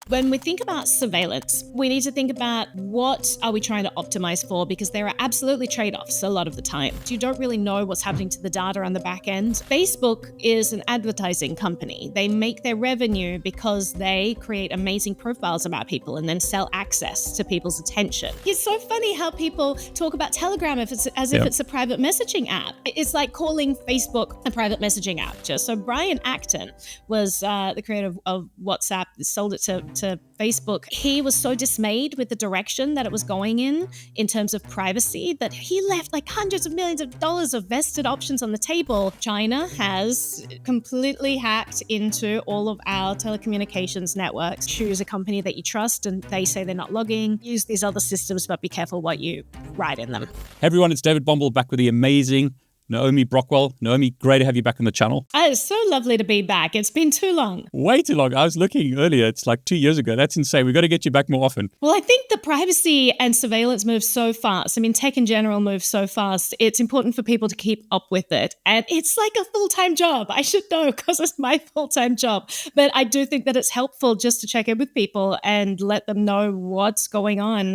When we think about surveillance, we need to think about what are we trying to optimize for, because there are absolutely trade-offs a lot of the time. You don't really know what's happening to the data on the back end. Facebook is an advertising company. They make their revenue because they create amazing profiles about people and then sell access to people's attention. It's so funny how people talk about Telegram as if it's a private messaging app. It's like calling Facebook a private messaging app. So Brian Acton was the creator of WhatsApp, sold it to Facebook. He was so dismayed with the direction that it was going in terms of privacy, that he left like hundreds of millions of dollars of vested options on the table. China has completely hacked into all of our telecommunications networks. Choose a company that you trust, and they say they're not logging. Use these other systems, but be careful what you write in them. Hey everyone, it's David Bombal back with the amazing Naomi Brockwell. Naomi, great to have you back on the channel. It's so lovely to be back. It's been too long. Way too long. I was looking earlier. It's like 2 years ago. That's insane. We've got to get you back more often. Well, I think the privacy and surveillance moves so fast. I mean, tech in general moves so fast. It's important for people to keep up with it. And it's like a full-time job. I should know because it's my full-time job. But I do think that it's helpful just to check in with people and let them know what's going on.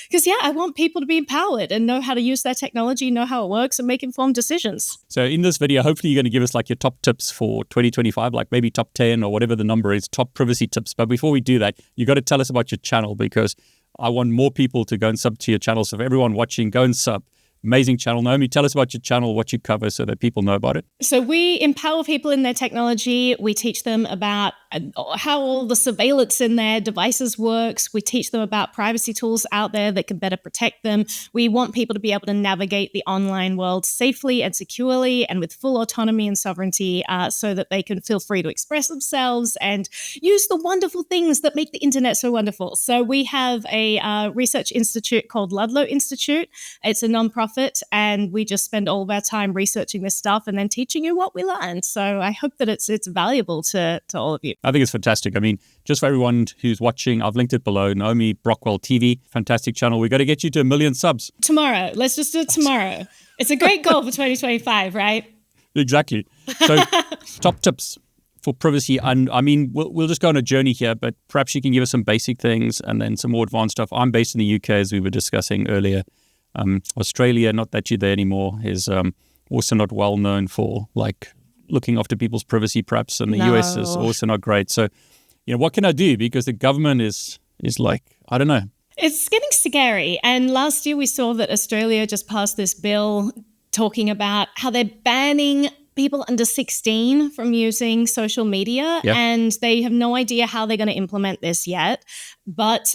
Because, I want people to be empowered and know how to use their technology, know how it works, and make informed decisions. So in this video, hopefully you're going to give us like your top tips for 2025, like maybe top 10 or whatever the number is, top privacy tips. But before we do that, you got to tell us about your channel, because I want more people to go and sub to your channel. So if everyone watching, go and sub. Amazing channel. Naomi, tell us about your channel, what you cover so that people know about it. So we empower people in their technology. We teach them about how all the surveillance in their devices works. We teach them about privacy tools out there that can better protect them. We want people to be able to navigate the online world safely and securely and with full autonomy and sovereignty, so that they can feel free to express themselves and use the wonderful things that make the internet so wonderful. So we have a research institute called Ludlow Institute. It's a nonprofit, and we just spend all of our time researching this stuff and then teaching you what we learned. So I hope that it's valuable to all of you. I think it's fantastic. I mean, just for everyone who's watching, I've linked it below. Naomi Brockwell TV, fantastic channel. We got to get you to 1 million subs. Tomorrow. Let's just do it tomorrow. It's a great goal for 2025, right? Exactly. So top tips for privacy. And I mean, we'll just go on a journey here, but perhaps you can give us some basic things and then some more advanced stuff. I'm based in the UK, as we were discussing earlier. Australia, not that you're there anymore, is also not well known for like looking after people's privacy, perhaps, and the US is also not great. So, what can I do? Because the government is like, I don't know. It's getting scary. And last year we saw that Australia just passed this bill talking about how they're banning people under 16 from using social media. Yeah. And they have no idea how they're going to implement this yet. But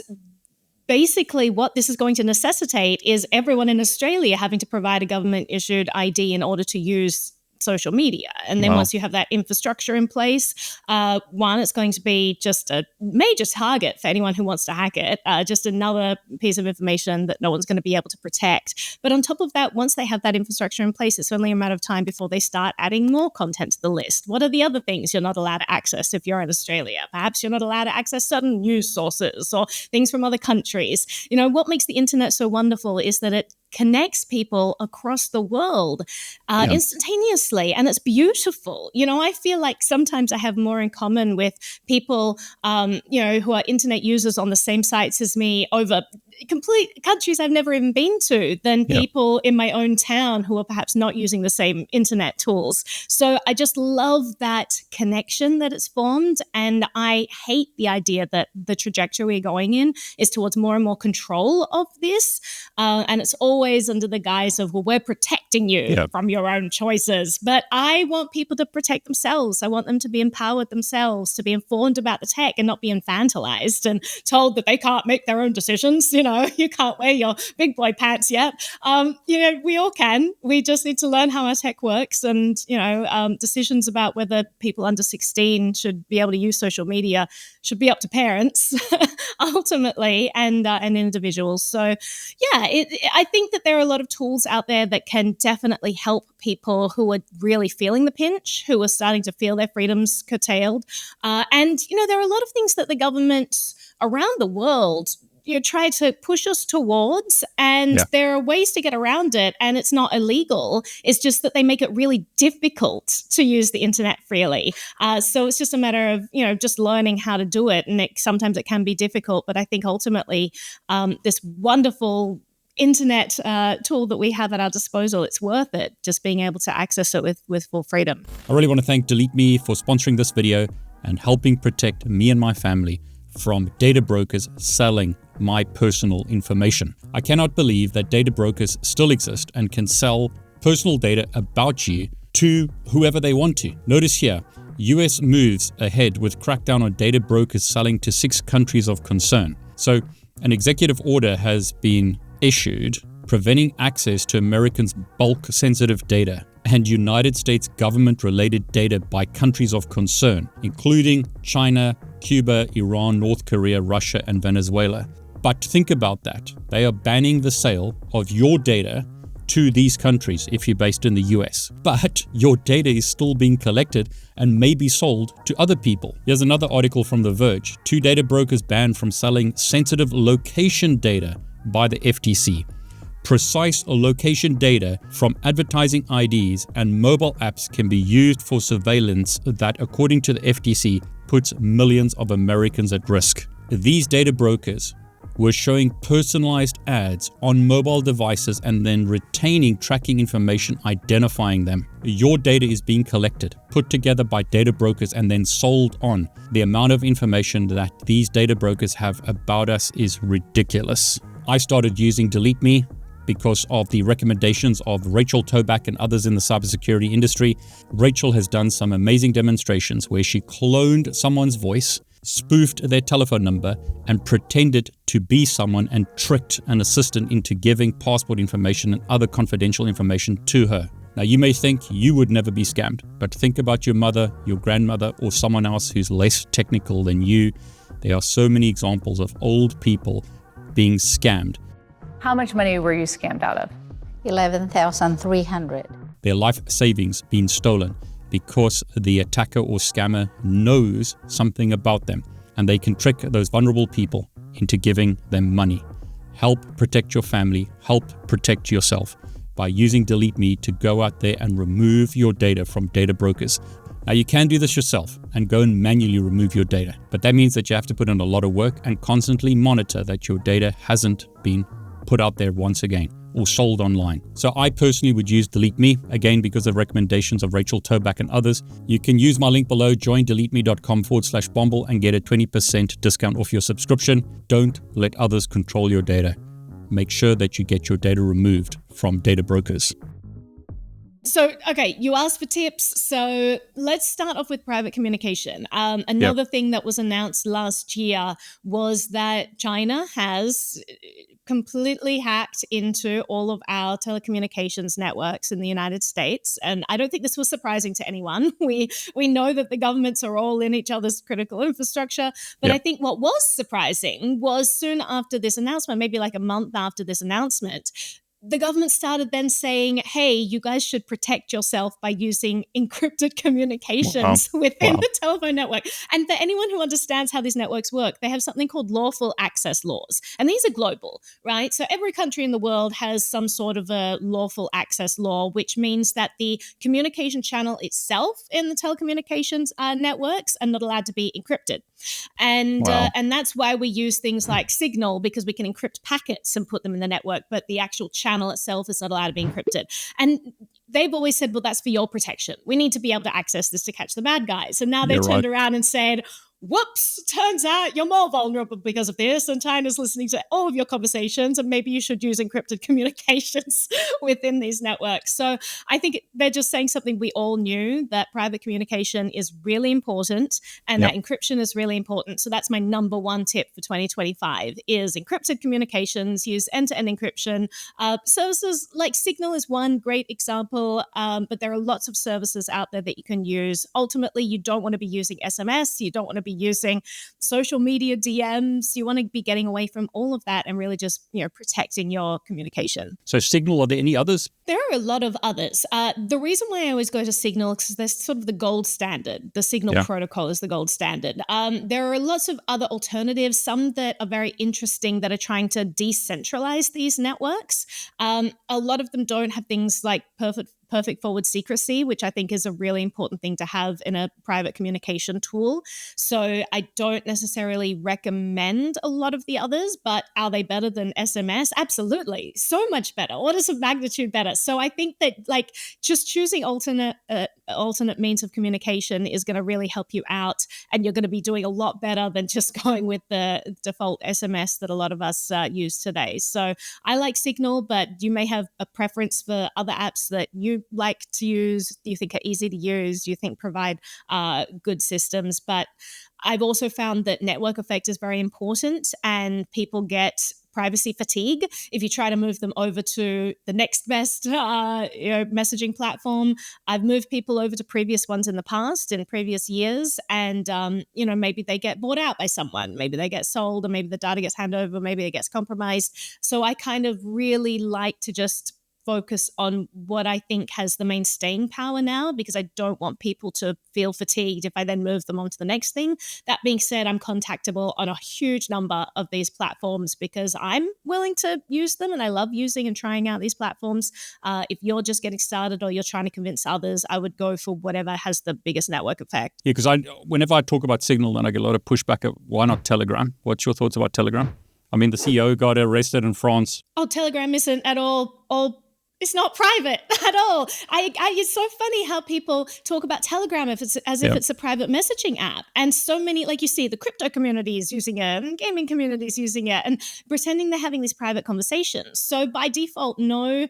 basically, what this is going to necessitate is everyone in Australia having to provide a government-issued ID in order to use social media. And then once you have that infrastructure in place, it's going to be just a major target for anyone who wants to hack it, just another piece of information that no one's going to be able to protect. But on top of that, once they have that infrastructure in place, it's only a matter of time before they start adding more content to the list. What are the other things you're not allowed to access if you're in Australia? Perhaps you're not allowed to access certain news sources or things from other countries. What makes the internet so wonderful is that it connects people across the world instantaneously, and it's beautiful. I feel like sometimes I have more in common with people, who are internet users on the same sites as me over complete countries I've never even been to than people in my own town who are perhaps not using the same internet tools. So I just love that connection that it's formed. And I hate the idea that the trajectory we're going in is towards more and more control of this. And it's always under the guise of, well, we're protecting you from your own choices. But I want people to protect themselves. I want them to be empowered themselves, to be informed about the tech and not be infantilized and told that they can't make their own decisions. You can't wear your big boy pants yet. We all can. We just need to learn how our tech works, and, decisions about whether people under 16 should be able to use social media should be up to parents ultimately and individuals. So, I think that there are a lot of tools out there that can definitely help people who are really feeling the pinch, who are starting to feel their freedoms curtailed. And there are a lot of things that the government around the world try to push us towards. And there are ways to get around it, and it's not illegal. It's just that they make it really difficult to use the internet freely. So it's just a matter of, just learning how to do it. And sometimes it can be difficult, but I think ultimately this wonderful internet tool that we have at our disposal, it's worth it, just being able to access it with full freedom. I really want to thank Delete Me for sponsoring this video and helping protect me and my family from data brokers selling my personal information. I cannot believe that data brokers still exist and can sell personal data about you to whoever they want to. Notice here, US moves ahead with crackdown on data brokers selling to 6 countries of concern. So an executive order has been issued preventing access to Americans' bulk sensitive data and United States government-related data by countries of concern, including China, Cuba, Iran, North Korea, Russia, and Venezuela. But think about that. They are banning the sale of your data to these countries if you're based in the US. But your data is still being collected and may be sold to other people. Here's another article from The Verge. 2 data brokers banned from selling sensitive location data by the FTC. Precise location data from advertising IDs and mobile apps can be used for surveillance that, according to the FTC, puts millions of Americans at risk. These data brokers were showing personalized ads on mobile devices and then retaining tracking information identifying them. Your data is being collected, put together by data brokers, and then sold on. The amount of information that these data brokers have about us is ridiculous. I started using Delete Me because of the recommendations of Rachel Toback and others in the cybersecurity industry. Rachel has done some amazing demonstrations where she cloned someone's voice, spoofed their telephone number, and pretended to be someone and tricked an assistant into giving passport information and other confidential information to her. Now, you may think you would never be scammed, but think about your mother, your grandmother, or someone else who's less technical than you. There are so many examples of old people being scammed. How much money were you scammed out of? 11,300. Their life savings being stolen because the attacker or scammer knows something about them and they can trick those vulnerable people into giving them money. Help protect your family, help protect yourself by using Delete Me to go out there and remove your data from data brokers. Now, you can do this yourself and go and manually remove your data, but that means that you have to put in a lot of work and constantly monitor that your data hasn't been put out there once again or sold online. So I personally would use Delete Me, again, because of recommendations of Rachel Toback and others. You can use my link below, joindeleteme.com/Bomble, and get a 20% discount off your subscription. Don't let others control your data. Make sure that you get your data removed from data brokers. So, okay, you asked for tips. So let's start off with private communication. Another thing that was announced last year was that China has completely hacked into all of our telecommunications networks in the United States. And I don't think this was surprising to anyone. We know that the governments are all in each other's critical infrastructure. But I think what was surprising was soon after this announcement, maybe like a month after this announcement, the government started then saying, hey, you guys should protect yourself by using encrypted communications within the telephone network. And for anyone who understands how these networks work, they have something called lawful access laws. And these are global, right? So every country in the world has some sort of a lawful access law, which means that the communication channel itself in the telecommunications networks are not allowed to be encrypted. And that's why we use things like Signal, because we can encrypt packets and put them in the network, but the actual channel itself is not allowed to be encrypted. And they've always said, well, that's for your protection. We need to be able to access this to catch the bad guys. And now they've turned around and said, whoops, turns out you're more vulnerable because of this, and China's listening to all of your conversations, and maybe you should use encrypted communications within these networks. So I think they're just saying something we all knew, that private communication is really important and that encryption is really important. So that's my number one tip for 2025 is encrypted communications, use end-to-end encryption. Services like Signal is one great example, but there are lots of services out there that you can use. Ultimately, you don't want to be using SMS. You don't want to be using social media DMs. You want to be getting away from all of that and really just, protecting your communication. So Signal, are there any others? There are a lot of others. The reason why I always go to Signal is because they're sort of the gold standard. The Signal protocol is the gold standard. There are lots of other alternatives, some that are very interesting that are trying to decentralize these networks. A lot of them don't have things like perfect forward secrecy, which I think is a really important thing to have in a private communication tool. So I don't necessarily recommend a lot of the others, but are they better than SMS? Absolutely. So much better. Orders of magnitude better. So I think that just choosing alternate means of communication is going to really help you out, and you're going to be doing a lot better than just going with the default SMS that a lot of us use today. So I like Signal, but you may have a preference for other apps that you like to use, you think are easy to use, you think provide good systems. But I've also found that network effect is very important, and people get privacy fatigue if you try to move them over to the next best messaging platform. I've moved people over to previous ones in the past, in previous years, and maybe they get bought out by someone, maybe they get sold, or maybe the data gets handed over, maybe it gets compromised. So I kind of really like to just focus on what I think has the main staying power now, because I don't want people to feel fatigued if I then move them on to the next thing. That being said, I'm contactable on a huge number of these platforms because I'm willing to use them, and I love using and trying out these platforms. If you're just getting started or you're trying to convince others, I would go for whatever has the biggest network effect. Yeah, because whenever I talk about Signal, then I get a lot of pushback of why not Telegram? What's your thoughts about Telegram? I mean, the CEO got arrested in France. Oh, Telegram isn't at all it's not private at all. It's so funny how people talk about Telegram if it's a private messaging app. And so many, like you see, the crypto community is using it, and gaming community is using it, and pretending they're having these private conversations. So by default, no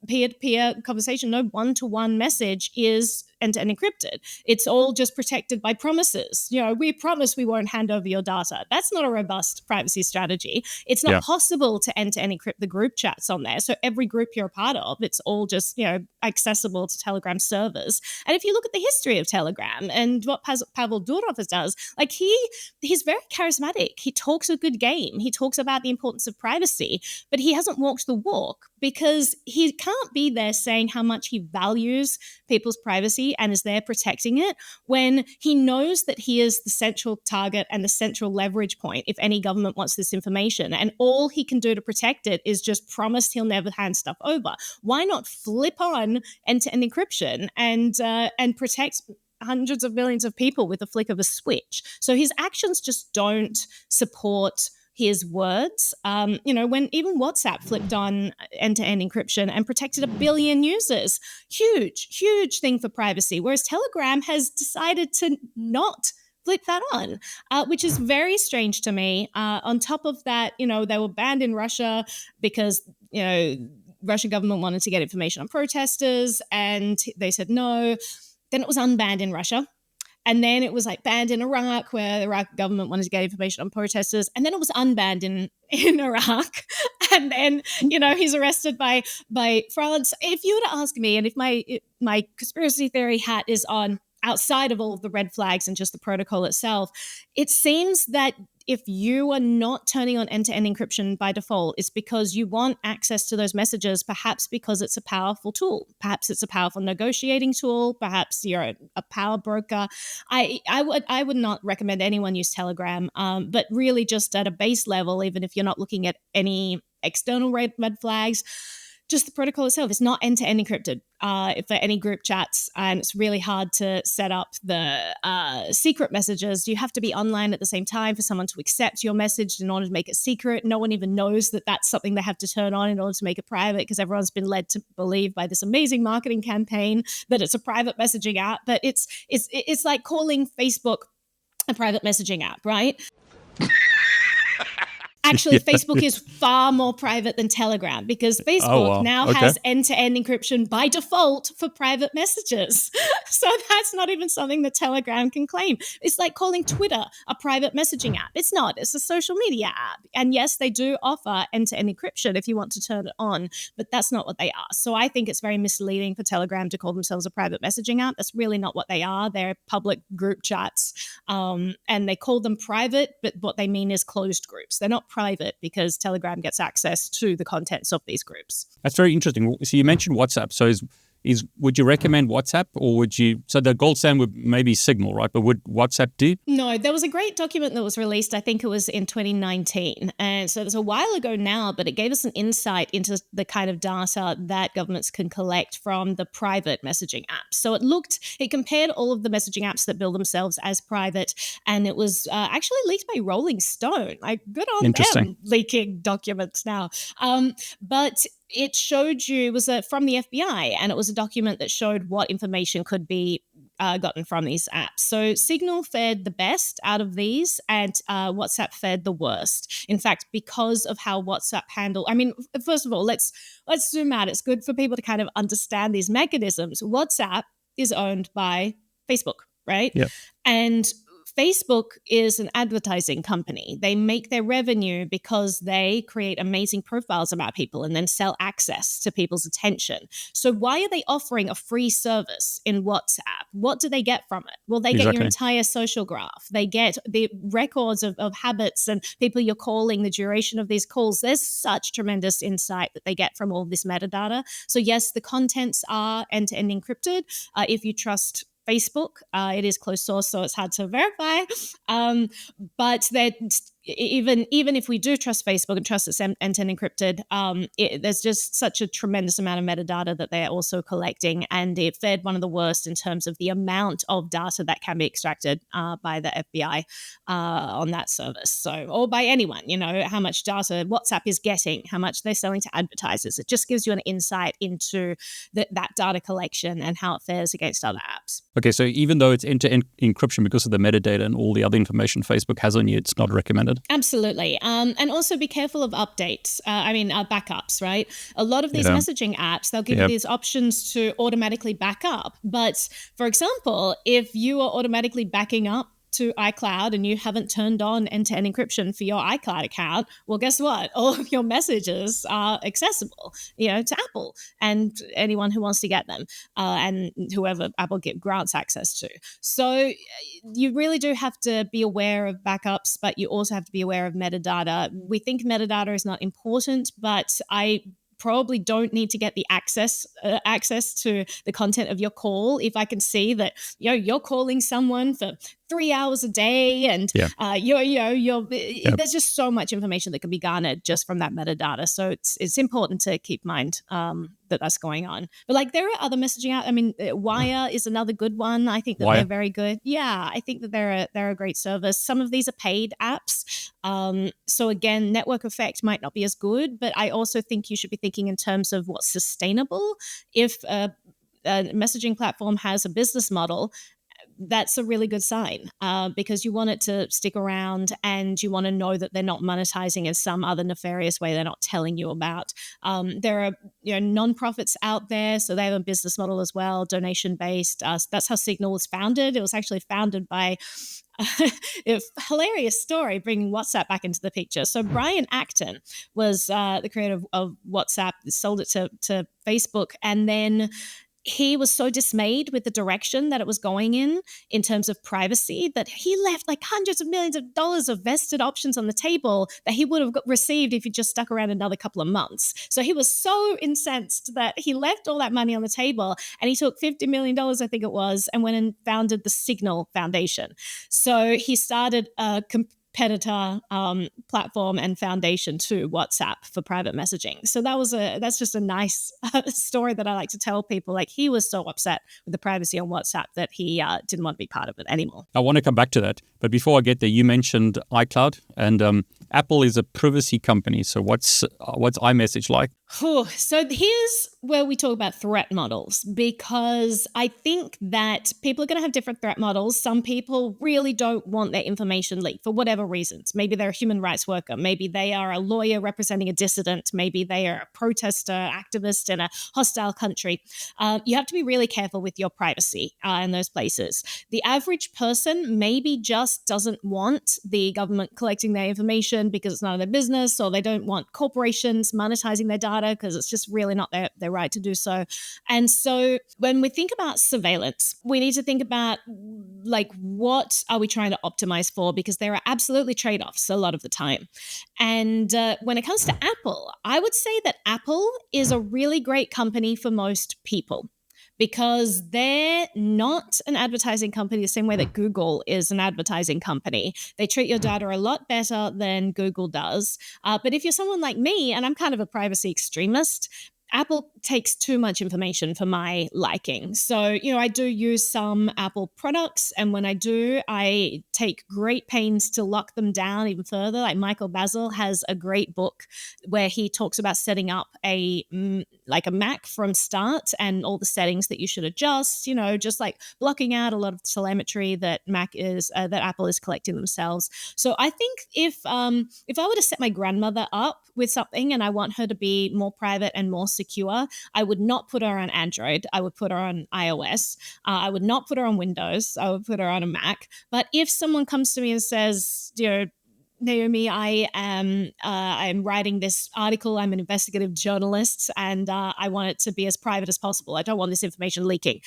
peer-to-peer conversation, no one-to-one message is end-to-end encrypted. It's all just protected by promises. We promise we won't hand over your data. That's not a robust privacy strategy. It's not possible to end-to-end encrypt the group chats on there. So every group you're a part of, it's all just, accessible to Telegram servers. And if you look at the history of Telegram and what Pavel Durov does, he's very charismatic. He talks a good game. He talks about the importance of privacy, but he hasn't walked the walk because he can't be there saying how much he values people's privacy and is there protecting it when he knows that he is the central target and the central leverage point if any government wants this information. And all he can do to protect it is just promise he'll never hand stuff over. Why not flip on end-to-end encryption and protect hundreds of millions of people with a flick of a switch? So his actions just don't support his words. When even WhatsApp flipped on end-to-end encryption and protected 1 billion users, huge thing for privacy. Whereas Telegram has decided to not flip that on, which is very strange to me. On top of that, they were banned in Russia because, Russian government wanted to get information on protesters, and they said no. Then it was unbanned in Russia. And then it was banned in Iraq, where the Iraq government wanted to get information on protesters. And then it was unbanned in Iraq. And then, he's arrested by France. If you were to ask me, and if my conspiracy theory hat is on outside of all of the red flags and just the protocol itself, it seems that if you are not turning on end-to-end encryption by default, it's because you want access to those messages, perhaps because it's a powerful tool. Perhaps it's a powerful negotiating tool. Perhaps you're a power broker. I would not recommend anyone use Telegram, but really just at a base level, even if you're not looking at any external red flags, just the protocol itself is not end-to-end encrypted for any group chats, and it's really hard to set up the secret messages. You have to be online at the same time for someone to accept your message in order to make it secret. No one even knows that that's something they have to turn on in order to make it private, because everyone's been led to believe by this amazing marketing campaign that it's a private messaging app. But it's like calling Facebook a private messaging app, right? Actually, Facebook is far more private than Telegram because Facebook now has end-to-end encryption by default for private messages. So that's not even something that Telegram can claim. It's like calling Twitter a private messaging app. It's not. It's a social media app. And yes, they do offer end-to-end encryption if you want to turn it on, but that's not what they are. So I think it's very misleading for Telegram to call themselves a private messaging app. That's really not what they are. They're public group chats, and they call them private, but what they mean is closed groups. They're not private because Telegram gets access to the contents of these groups. That's very interesting. So you mentioned WhatsApp. So would you recommend WhatsApp, or would you? So the gold standard would maybe Signal, right? But would WhatsApp do? No, there was a great document that was released. I think it was in 2019, and so it was a while ago now. But it gave us an insight into the kind of data that governments can collect from the private messaging apps. So it compared all of the messaging apps that bill themselves as private, and it was actually leaked by Rolling Stone. Like, good on them leaking documents now. But it showed you, it was from the FBI, and it was a document that showed what information could be gotten from these apps. So Signal fared the best out of these, and WhatsApp fared the worst. In fact, because of how WhatsApp first of all, let's zoom out. It's good for people to kind of understand these mechanisms. WhatsApp is owned by Facebook, right? Yeah. And Facebook is an advertising company. They make their revenue because they create amazing profiles about people and then sell access to people's attention. So why are they offering a free service in WhatsApp? What do they get from it? Well, they get your entire social graph. They get the records of habits and people you're calling, the duration of these calls. There's such tremendous insight that they get from all this metadata. So yes, the contents are end-to-end encrypted. If you trust Facebook, it is closed source, so it's hard to verify. But even if we do trust Facebook and trust it's end-to-end encrypted, there's just such a tremendous amount of metadata that they're also collecting, and it fared one of the worst in terms of the amount of data that can be extracted by the FBI on that service. So, or by anyone, how much data WhatsApp is getting, how much they're selling to advertisers. It just gives you an insight into that data collection and how it fares against other apps. Okay, so even though it's end-to-end encryption because of the metadata and all the other information Facebook has on you, it's not recommended? Absolutely. And also be careful of updates, backups, right? A lot of these messaging apps, they'll give you these options to automatically back up. But for example, if you are automatically backing up to iCloud and you haven't turned on end-to-end encryption for your iCloud account, well, guess what? All of your messages are accessible, to Apple and anyone who wants to get them, and whoever Apple grants access to. So you really do have to be aware of backups, but you also have to be aware of metadata. We think metadata is not important, but I probably don't need to get the access to the content of your call if I can see that you're calling someone for 3 hours a day, and there's just so much information that can be garnered just from that metadata. So it's important to keep in mind that that's going on. But there are other messaging apps. Wire is another good one. I think that they're very good. Yeah, I think that they're a great service. Some of these are paid apps. So again, network effect might not be as good, but I also think you should be thinking in terms of what's sustainable. If a messaging platform has a business model, that's a really good sign, because you want it to stick around and you want to know that they're not monetizing in some other nefarious way they're not telling you about. There are nonprofits out there, so they have a business model as well, donation-based. That's how Signal was founded. It was actually founded by a hilarious story bringing WhatsApp back into the picture. So Brian Acton was the creator of WhatsApp, sold it to Facebook, and then he was so dismayed with the direction that it was going in terms of privacy, that he left hundreds of millions of dollars of vested options on the table that he would have received if he just stuck around another couple of months. So he was so incensed that he left all that money on the table, and he took $50 million, I think it was, and went and founded the Signal Foundation. So he started a competitor platform and foundation to WhatsApp for private messaging. So that's just a nice story that I like to tell people. He was so upset with the privacy on WhatsApp that he didn't want to be part of it anymore. I want to come back to that, but before I get there, you mentioned iCloud, and Apple is a privacy company. So what's iMessage like? So here's where we talk about threat models, because I think that people are going to have different threat models. Some people really don't want their information leaked for whatever reasons. Maybe they're a human rights worker. Maybe they are a lawyer representing a dissident. Maybe they are a protester, activist in a hostile country. You have to be really careful with your privacy in those places. The average person maybe just doesn't want the government collecting their information because it's none of their business, or they don't want corporations monetizing their data because it's just really not their right to do so. And so when we think about surveillance, we need to think about, like, what are we trying to optimize for? Because there are absolutely trade-offs a lot of the time. And when it comes to Apple, I would say that Apple is a really great company for most people, because they're not an advertising company the same way that Google is an advertising company. They treat your data a lot better than Google does. But if you're someone like me, and I'm kind of a privacy extremist, Apple takes too much information for my liking. So, I do use some Apple products, and when I do, I take great pains to lock them down even further. Like Michael Bazzell has a great book where he talks about setting up a Mac from start and all the settings that you should adjust, just like blocking out a lot of telemetry that that Apple is collecting themselves. So I think if I were to set my grandmother up with something and I want her to be more private and more secure, I would not put her on Android. I would put her on iOS. I would not put her on Windows. I would put her on a Mac. But if someone comes to me and says, Naomi, I'm writing this article. I'm an investigative journalist, and I want it to be as private as possible. I don't want this information leaking.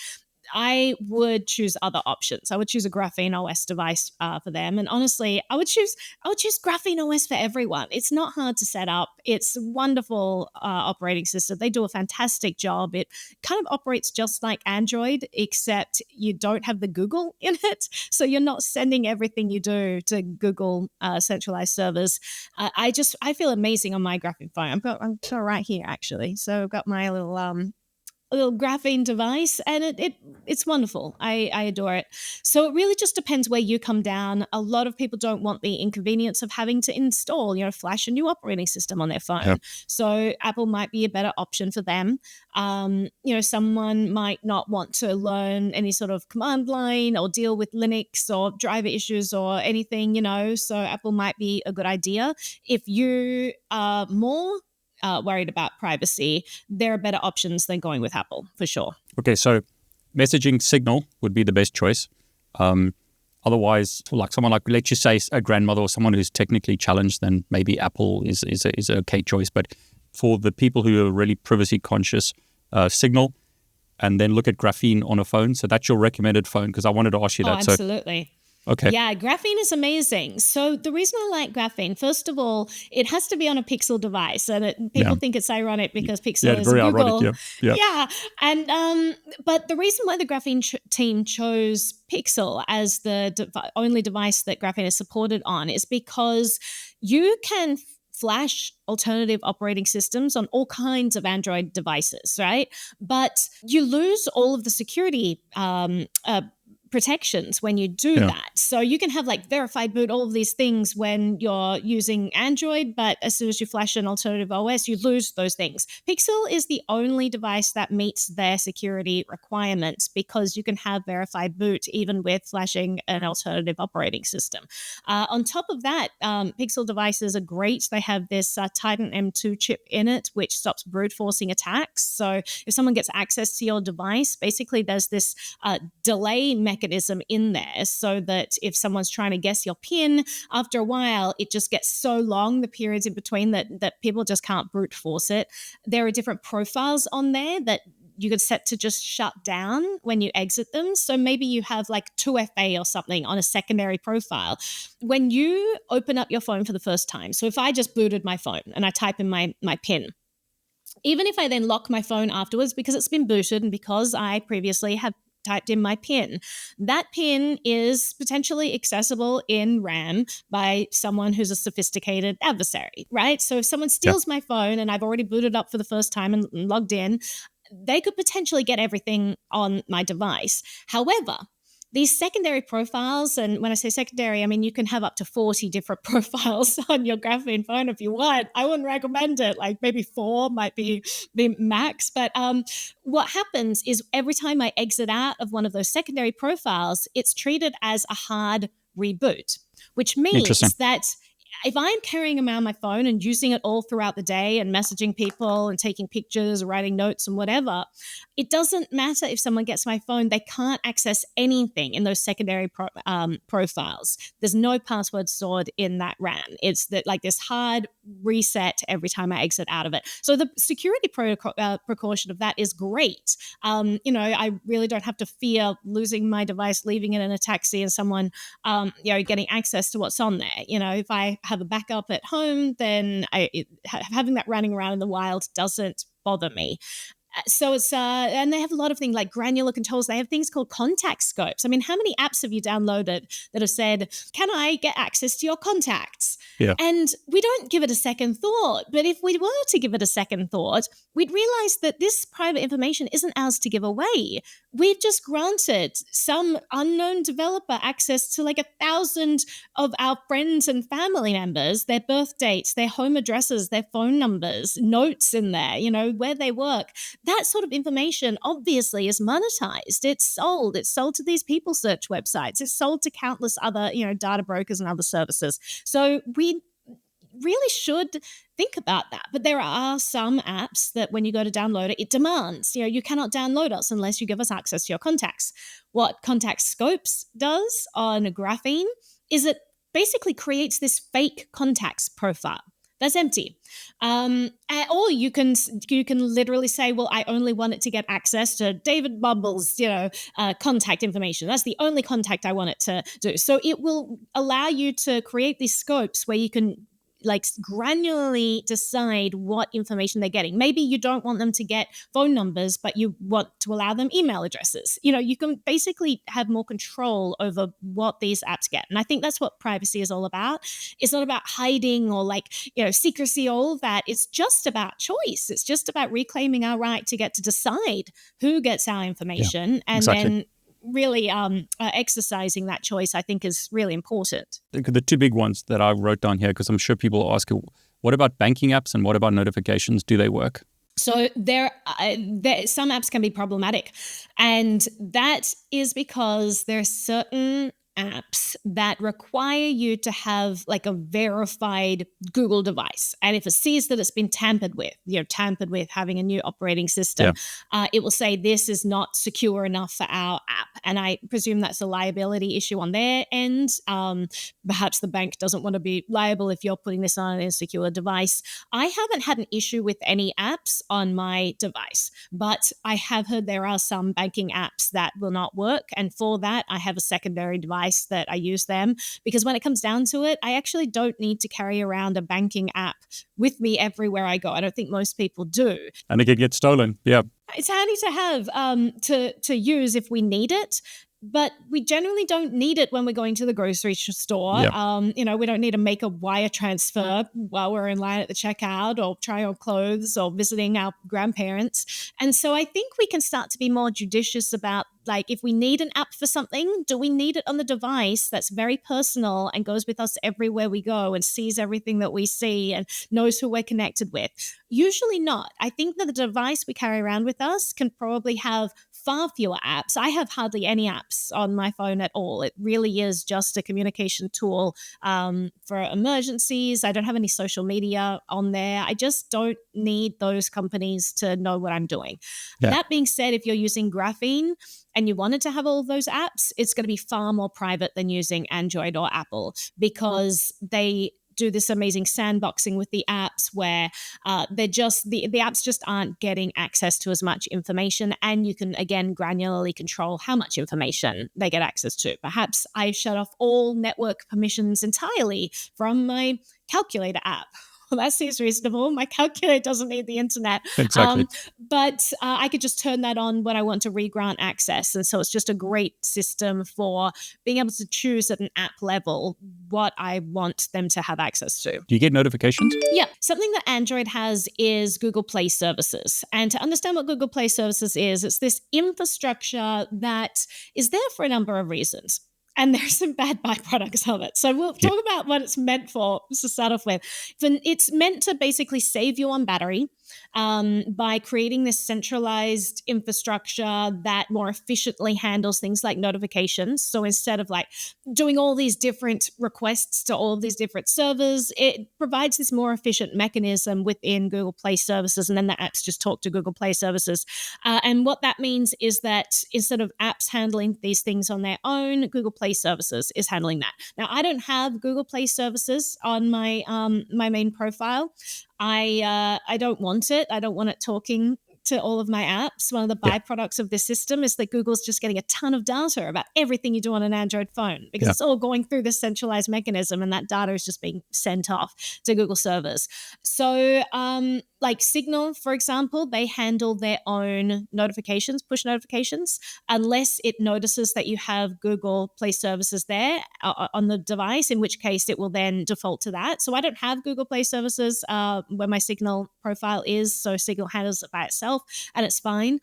I would choose other options. I would choose a Graphene OS device for them. And honestly, I would choose Graphene OS for everyone. It's not hard to set up. It's a wonderful operating system. They do a fantastic job. It kind of operates just like Android, except you don't have the Google in it. So you're not sending everything you do to Google centralized servers. I feel amazing on my Graphene phone. I'm right here, actually. So I've got my little Graphene device, and it's wonderful. I adore it. So it really just depends where you come down. A lot of people don't want the inconvenience of having to install, flash a new operating system on their phone. Yeah. So Apple might be a better option for them. Someone might not want to learn any sort of command line or deal with Linux or driver issues or anything, so Apple might be a good idea. If you are more worried about privacy, there are better options than going with Apple, for sure. Okay, so messaging Signal would be the best choice. Otherwise, like someone like, let's just say a grandmother or someone who's technically challenged, then maybe Apple is an okay choice. But for the people who are really privacy conscious, Signal, and then look at Graphene on a phone. So that's your recommended phone, because I wanted to ask you that. Absolutely. Okay. Yeah, Graphene is amazing. So the reason I like Graphene, first of all, it has to be on a Pixel device, and people think it's ironic because Pixel is very Google. Ironic, yeah. And but the reason why the Graphene team chose Pixel as the only device that Graphene is supported on is because you can flash alternative operating systems on all kinds of Android devices, right? But you lose all of the security protections when you do that. So you can have like verified boot, all of these things when you're using Android, but as soon as you flash an alternative OS, you lose those things. Pixel is the only device that meets their security requirements because you can have verified boot even with flashing an alternative operating system. On top of that, Pixel devices are great. They have this Titan M2 chip in it, which stops brute forcing attacks. So if someone gets access to your device, basically there's this delay mechanism in there so that if someone's trying to guess your PIN, after a while, it just gets so long, the periods in between, that people just can't brute force it. There are different profiles on there that you could set to just shut down when you exit them. So maybe you have like 2FA or something on a secondary profile. When you open up your phone for the first time, so if I just booted my phone and I type in my PIN, even if I then lock my phone afterwards because it's been booted and because I previously have typed in my PIN, that PIN is potentially accessible in RAM by someone who's a sophisticated adversary, right? So if someone steals my phone and I've already booted up for the first time and logged in, they could potentially get everything on my device. However, these secondary profiles, and when I say secondary, I mean you can have up to 40 different profiles on your Graphene phone if you want. I wouldn't recommend it. Like maybe 4 might be the max. But what happens is every time I exit out of one of those secondary profiles, it's treated as a hard reboot, which means that if I'm carrying around my phone and using it all throughout the day and messaging people and taking pictures, writing notes and whatever, it doesn't matter if someone gets my phone. They can't access anything in those secondary profiles. There's no password stored in that RAN. It's that like this hard reset every time I exit out of it. So the security precaution of that is great. I really don't have to fear losing my device, leaving it in a taxi, and someone, getting access to what's on there. If I have a backup at home, then having that running around in the wild doesn't bother me. So it's and they have a lot of things like granular controls. They have things called contact scopes. I mean, how many apps have you downloaded that have said, "Can I get access to your contacts?" Yeah. And we don't give it a second thought. But if we were to give it a second thought, we'd realize that this private information isn't ours to give away. We've just granted some unknown developer access to like 1,000 of our friends and family members, their birth dates, their home addresses, their phone numbers, notes in there, where they work. That sort of information obviously is monetized. It's sold. It's sold to these people search websites. It's sold to countless other, data brokers and other services. So we really should think about that. But there are some apps that when you go to download it, it demands, you cannot download us unless you give us access to your contacts. What Contact Scopes does on Graphene is it basically creates this fake contacts profile. That's empty. Or you can literally say, well, I only want it to get access to David Bubble's, contact information. That's the only contact I want it to do. So it will allow you to create these scopes where you can like granularly decide what information they're getting. Maybe you don't want them to get phone numbers, but you want to allow them email addresses. You can basically have more control over what these apps get. And I think that's what privacy is all about. It's not about hiding or secrecy, all of that. It's just about choice. It's just about reclaiming our right to get to decide who gets our information and then really exercising that choice, I think, is really important. The 2 big ones that I wrote down here, because I'm sure people will ask, what about banking apps and what about notifications? Do they work? So there some apps can be problematic, and that is because there are certain apps that require you to have like a verified Google device. And if it sees that it's been tampered with having a new operating system, it will say this is not secure enough for our app. And I presume that's a liability issue on their end. Perhaps the bank doesn't want to be liable if you're putting this on an insecure device. I haven't had an issue with any apps on my device, but I have heard there are some banking apps that will not work. And for that, I have a secondary device that I use them, because when it comes down to it, I actually don't need to carry around a banking app with me everywhere I go. I don't think most people do. And it could get stolen. Yeah. It's handy to have to use if we need it. But we generally don't need it when we're going to the grocery store. Yeah. We don't need to make a wire transfer while we're in line at the checkout or try on clothes or visiting our grandparents. And so I think we can start to be more judicious about, like, if we need an app for something, do we need it on the device that's very personal and goes with us everywhere we go and sees everything that we see and knows who we're connected with? Usually not. I think that the device we carry around with us can probably have far fewer apps. I have hardly any apps on my phone at all. It really is just a communication tool for emergencies. I don't have any social media on there. I just don't need those companies to know what I'm doing. Yeah. That being said, if you're using Graphene and you wanted to have all of those apps, it's going to be far more private than using Android or Apple, because they do this amazing sandboxing with the apps where they're just the apps just aren't getting access to as much information, and you can again granularly control how much information they get access to. Perhaps I shut off all network permissions entirely from my calculator app well, that seems reasonable. My calculator doesn't need the internet. Exactly. But I could just turn that on when I want to re-grant access. And so it's just a great system for being able to choose at an app level what I want them to have access to. Do you get notifications? Yeah. Something that Android has is Google Play Services. And to understand what Google Play Services is, it's this infrastructure that is there for a number of reasons. And there's some bad byproducts of it. So we'll talk about what it's meant for to start off with. It's meant to basically save you on battery by creating this centralized infrastructure that more efficiently handles things like notifications. So instead of like doing all these different requests to all of these different servers, it provides this more efficient mechanism within Google Play Services. And then the apps just talk to Google Play Services. And what that means is that instead of apps handling these things on their own, Google Play Services is handling that. Now, I don't have Google Play Services on my my main profile. I don't want it. I don't want it talking to all of my apps. One of the byproducts of this system is that Google's just getting a ton of data about everything you do on an Android phone because it's all going through this centralized mechanism, and that data is just being sent off to Google servers. So like Signal, for example, they handle their own notifications, push notifications, unless it notices that you have Google Play Services there on the device, in which case it will then default to that. So I don't have Google Play Services where my Signal profile is, so Signal handles it by itself, and it's fine.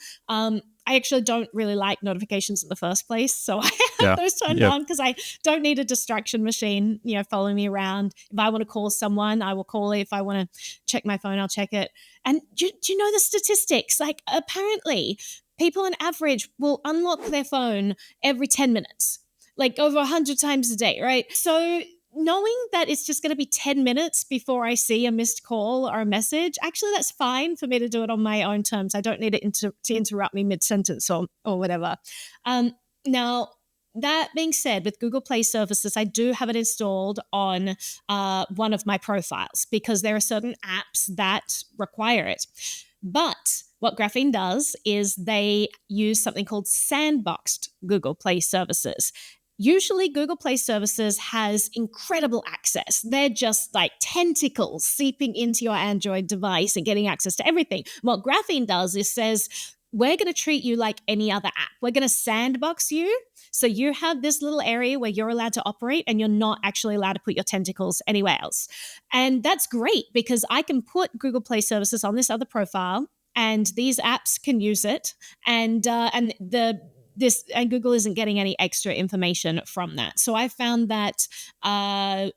I actually don't really like notifications in the first place, so I have those turned on because I don't need a distraction machine, following me around. If I want to call someone, I will call it. If I want to check my phone, I'll check it. And do you know the statistics? Like, apparently, people on average will unlock their phone every 10 minutes, like over 100 times a day, right? So knowing that it's just going to be 10 minutes before I see a missed call or a message, actually, that's fine for me to do it on my own terms. I don't need it to interrupt me mid-sentence or whatever. Now, that being said, with Google Play Services, I do have it installed on one of my profiles because there are certain apps that require it. But what Graphene does is they use something called sandboxed Google Play Services. Usually, Google Play Services has incredible access. They're just like tentacles seeping into your Android device and getting access to everything. What Graphene does is says, we're going to treat you like any other app. We're going to sandbox you. So you have this little area where you're allowed to operate and you're not actually allowed to put your tentacles anywhere else. And that's great because I can put Google Play Services on this other profile and these apps can use it. And Google isn't getting any extra information from that. So I found that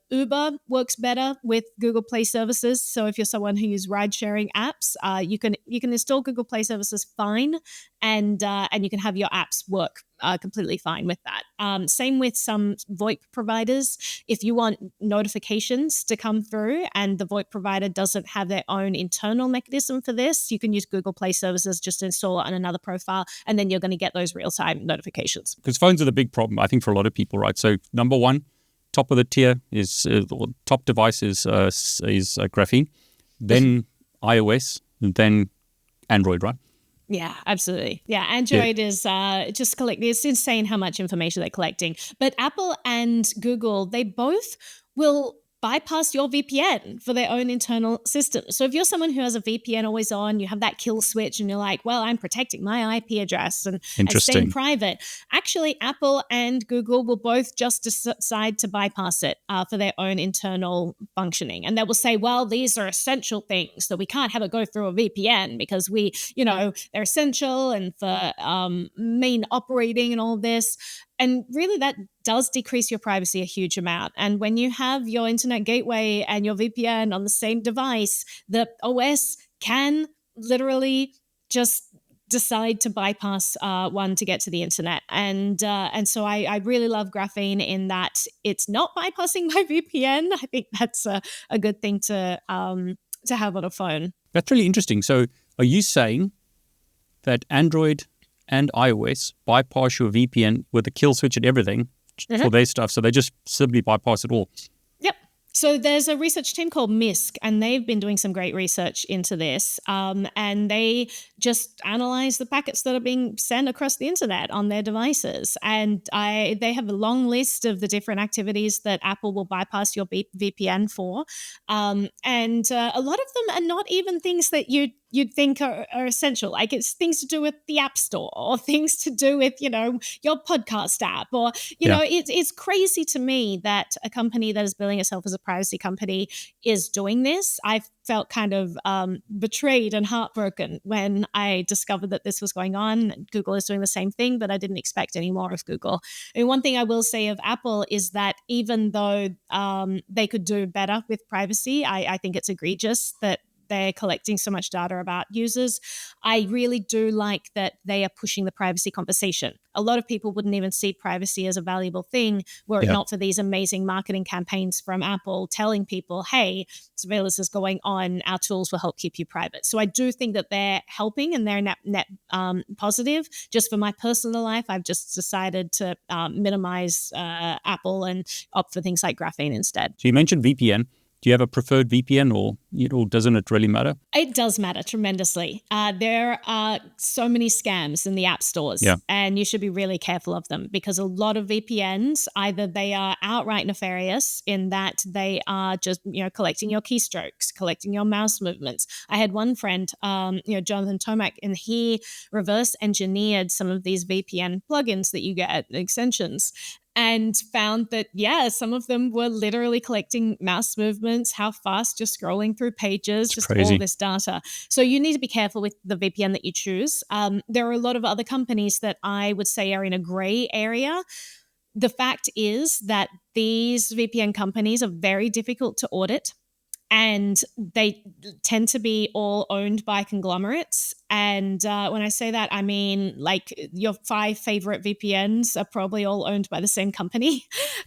Uber works better with Google Play Services. So if you're someone who uses ride-sharing apps, you can install Google Play Services fine, and you can have your apps work completely fine with that. Same with some VoIP providers. If you want notifications to come through and the VoIP provider doesn't have their own internal mechanism for this, you can use Google Play Services, just install it on another profile, and then you're going to get those real-time notifications. Because phones are the big problem, I think, for a lot of people, right? So number one, top of the tier is, top device is Graphene, then iOS, then Android, right? Yeah, absolutely. Yeah, Android is just collecting. It's insane how much information they're collecting. But Apple and Google, they both will bypass your VPN for their own internal system. So if you're someone who has a VPN always on, you have that kill switch and you're like, well, I'm protecting my IP address and staying private. Actually, Apple and Google will both just decide to bypass it for their own internal functioning. And they will say, well, these are essential things, so we can't have it go through a VPN because they're essential and for main operating and all this. And really, that does decrease your privacy a huge amount. And when you have your internet gateway and your VPN on the same device, the OS can literally just decide to bypass one to get to the internet. And so I really love Graphene in that it's not bypassing my VPN. I think that's a good thing to have on a phone. That's really interesting. So are you saying that Android and iOS bypass your VPN with a kill switch and everything for their stuff, so they just simply bypass it all? Yep. So there's a research team called MISC, and they've been doing some great research into this. And they just analyze the packets that are being sent across the internet on their devices. And they have a long list of the different activities that Apple will bypass your VPN for. And a lot of them are not even things that you'd think are essential. Like it's things to do with the App Store or things to do with, your podcast app or, it's crazy to me that a company that is billing itself as a privacy company is doing this. I felt kind of betrayed and heartbroken when I discovered that this was going on. Google is doing the same thing, but I didn't expect any more of Google. I mean, one thing I will say of Apple is that even though they could do better with privacy, I think it's egregious that they're collecting so much data about users. I really do like that they are pushing the privacy conversation. A lot of people wouldn't even see privacy as a valuable thing were it not for these amazing marketing campaigns from Apple telling people, hey, surveillance is going on, our tools will help keep you private. So I do think that they're helping and they're net positive. Just for my personal life, I've just decided to minimize Apple and opt for things like Graphene instead. So you mentioned VPN. Do you have a preferred VPN or doesn't it really matter? It does matter tremendously. There are so many scams in the app stores and you should be really careful of them because a lot of VPNs, either they are outright nefarious in that they are just, collecting your keystrokes, collecting your mouse movements. I had one friend, Jonathan Tomac, and he reverse engineered some of these VPN plugins that you get, extensions, and found that, some of them were literally collecting mouse movements, how fast you're scrolling through pages, just crazy. all this data. So you need to be careful with the VPN that you choose. There are a lot of other companies that I would say are in a gray area. The fact is that these VPN companies are very difficult to audit. And they tend to be all owned by conglomerates. And when I say that, I mean like your 5 favorite VPNs are probably all owned by the same company.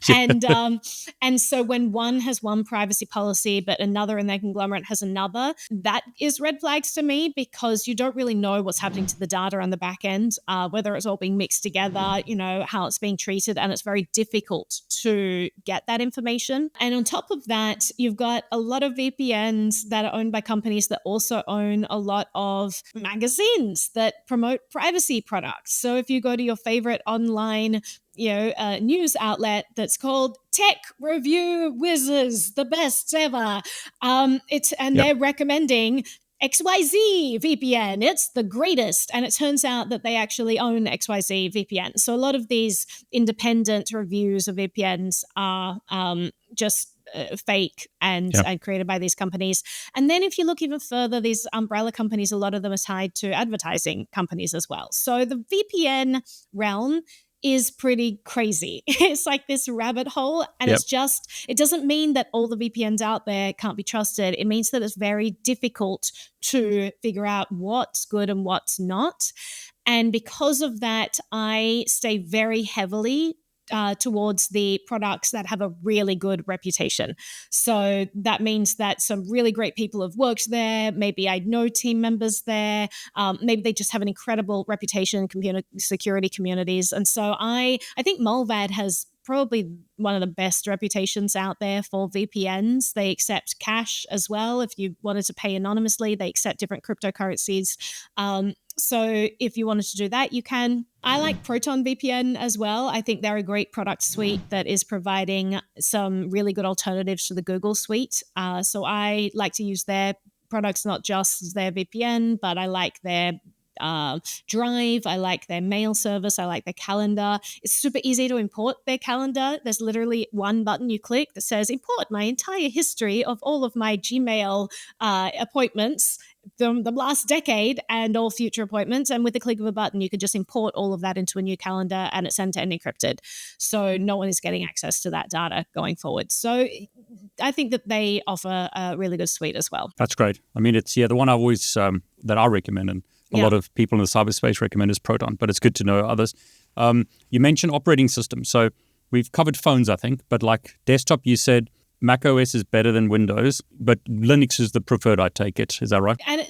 And so when one has one privacy policy, but another in their conglomerate has another, that is red flags to me because you don't really know what's happening to the data on the back end, whether it's all being mixed together, how it's being treated. And it's very difficult to get that information. And on top of that, you've got a lot of VPNs that are owned by companies that also own a lot of magazines that promote privacy products. So if you go to your favorite online news outlet that's called Tech Review Whizzes, the best ever, they're recommending XYZ VPN, it's the greatest. And it turns out that they actually own XYZ VPN. So a lot of these independent reviews of VPNs are just fake and created by these companies. And then if you look even further, these umbrella companies, a lot of them are tied to advertising companies as well. So the VPN realm is pretty crazy. It's like this rabbit hole, and it doesn't mean that all the VPNs out there can't be trusted. It means that it's very difficult to figure out what's good and what's not. And because of that, I stay very heavily towards the products that have a really good reputation. So that means that some really great people have worked there. Maybe I know team members there. Maybe they just have an incredible reputation in computer security communities. And so I think Mullvad has probably one of the best reputations out there for VPNs. They accept cash as well. If you wanted to pay anonymously, they accept different cryptocurrencies. So if you wanted to do that, you can. I like Proton VPN as well. I think they're a great product suite that is providing some really good alternatives to the Google suite. So I like to use their products, not just their VPN, but I like their Drive. I like their mail service. I like their calendar. It's super easy to import their calendar. There's literally one button you click that says import my entire history of all of my Gmail appointments from the last decade and all future appointments. And with the click of a button, you could just import all of that into a new calendar and it's end-to-end encrypted. So no one is getting access to that data going forward. So I think that they offer a really good suite as well. That's great. I mean, it's the one I always that I recommend, and a lot of people in the cyberspace recommend is Proton, but it's good to know others. You mentioned operating systems. So we've covered phones, I think, but like desktop, you said Mac OS is better than Windows, but Linux is the preferred, I take it. Is that right? And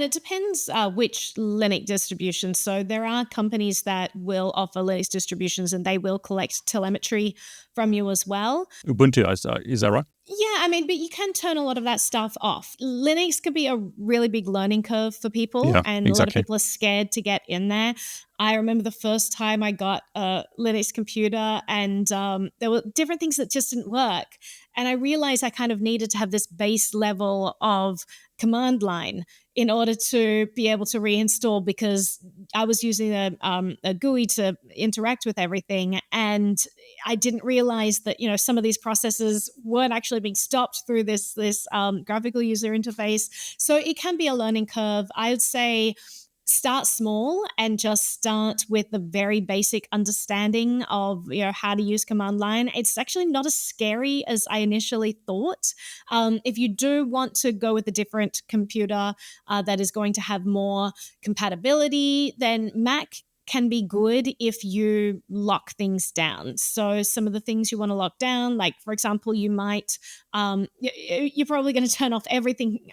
it depends which Linux distribution. So there are companies that will offer Linux distributions and they will collect telemetry from you as well. Ubuntu, is that right? Yeah, I mean, but you can turn a lot of that stuff off. Linux could be a really big learning curve for people, Yeah, and a lot of exactly. people are scared to get in there. I remember the first time I got a Linux computer, and there were different things that just didn't work. And I realized I kind of needed to have this base level of command line in order to be able to reinstall, because I was using a GUI to interact with everything. And I didn't realize that, some of these processes weren't actually being stopped through this graphical user interface. So it can be a learning curve. I would say start small and just start with the very basic understanding of how to use command line. It's actually not as scary as I initially thought. If you do want to go with a different computer that is going to have more compatibility, then Mac can be good if you lock things down. So some of the things you want to lock down, like for example, you might you're probably going to turn off everything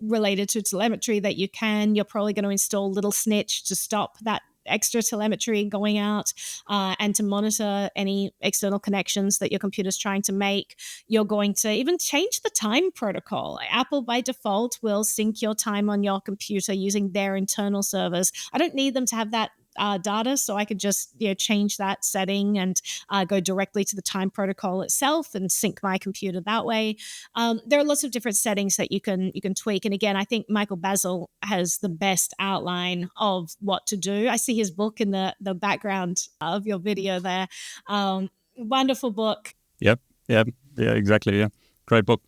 related to telemetry that you can. You're probably going to install Little Snitch to stop that extra telemetry going out, and to monitor any external connections that your computer's trying to make. You're going to even change the time protocol. Apple by default will sync your time on your computer using their internal servers. I don't need them to have that data, so I could just change that setting and go directly to the time protocol itself and sync my computer that way. There are lots of different settings that you can tweak, and again, I think Michael Bazzell has the best outline of what to do. I see his book in the background of your video there. Wonderful book. Yep. Yeah, exactly. Yeah, great book.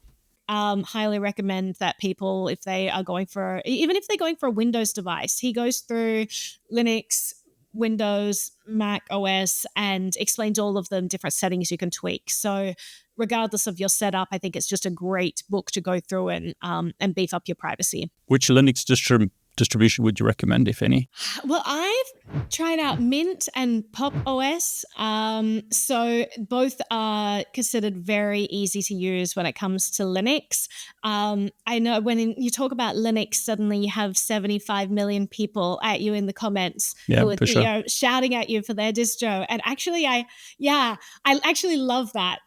Highly recommend that people, if they are going for, even if they're going for a Windows device, he goes through Linux, Windows, Mac OS, and explains all of them different settings you can tweak. So regardless of your setup, I think it's just a great book to go through and beef up your privacy. Which Linux distribution would you recommend, if any? Well, I've tried out Mint and Pop OS. So both are considered very easy to use when it comes to Linux. I know when you talk about Linux, suddenly you have 75 million people at you in the comments who are for sure. shouting at you for their distro. And actually, I actually love that.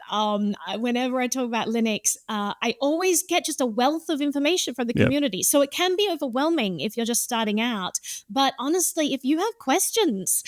Whenever I talk about Linux, I always get just a wealth of information from the community. So it can be overwhelming if you're just starting out. But honestly, if you have questions,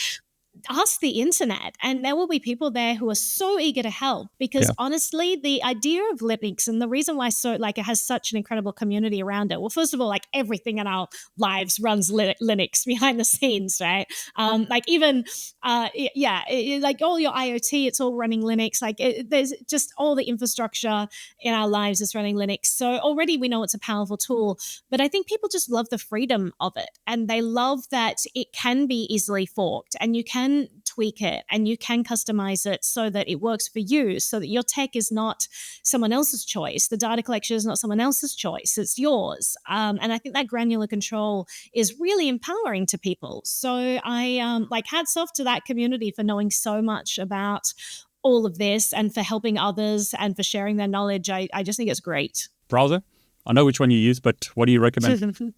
ask the internet, and there will be people there who are so eager to help, because honestly, the idea of Linux and the reason why it has such an incredible community around it. Well, first of all, like everything in our lives runs Linux behind the scenes, right? Like even, like all your IoT, it's all running Linux. Like there's just all the infrastructure in our lives is running Linux. So already we know it's a powerful tool, but I think people just love the freedom of it, and they love that it can be easily forked, and you can tweak it and you can customize it so that it works for you, so that your tech is not someone else's choice. The data collection is not someone else's choice, it's yours. And I think that granular control is really empowering to people. So I hats off to that community for knowing so much about all of this and for helping others and for sharing their knowledge. I just think it's great. Browser? I know which one you use, but what do you recommend?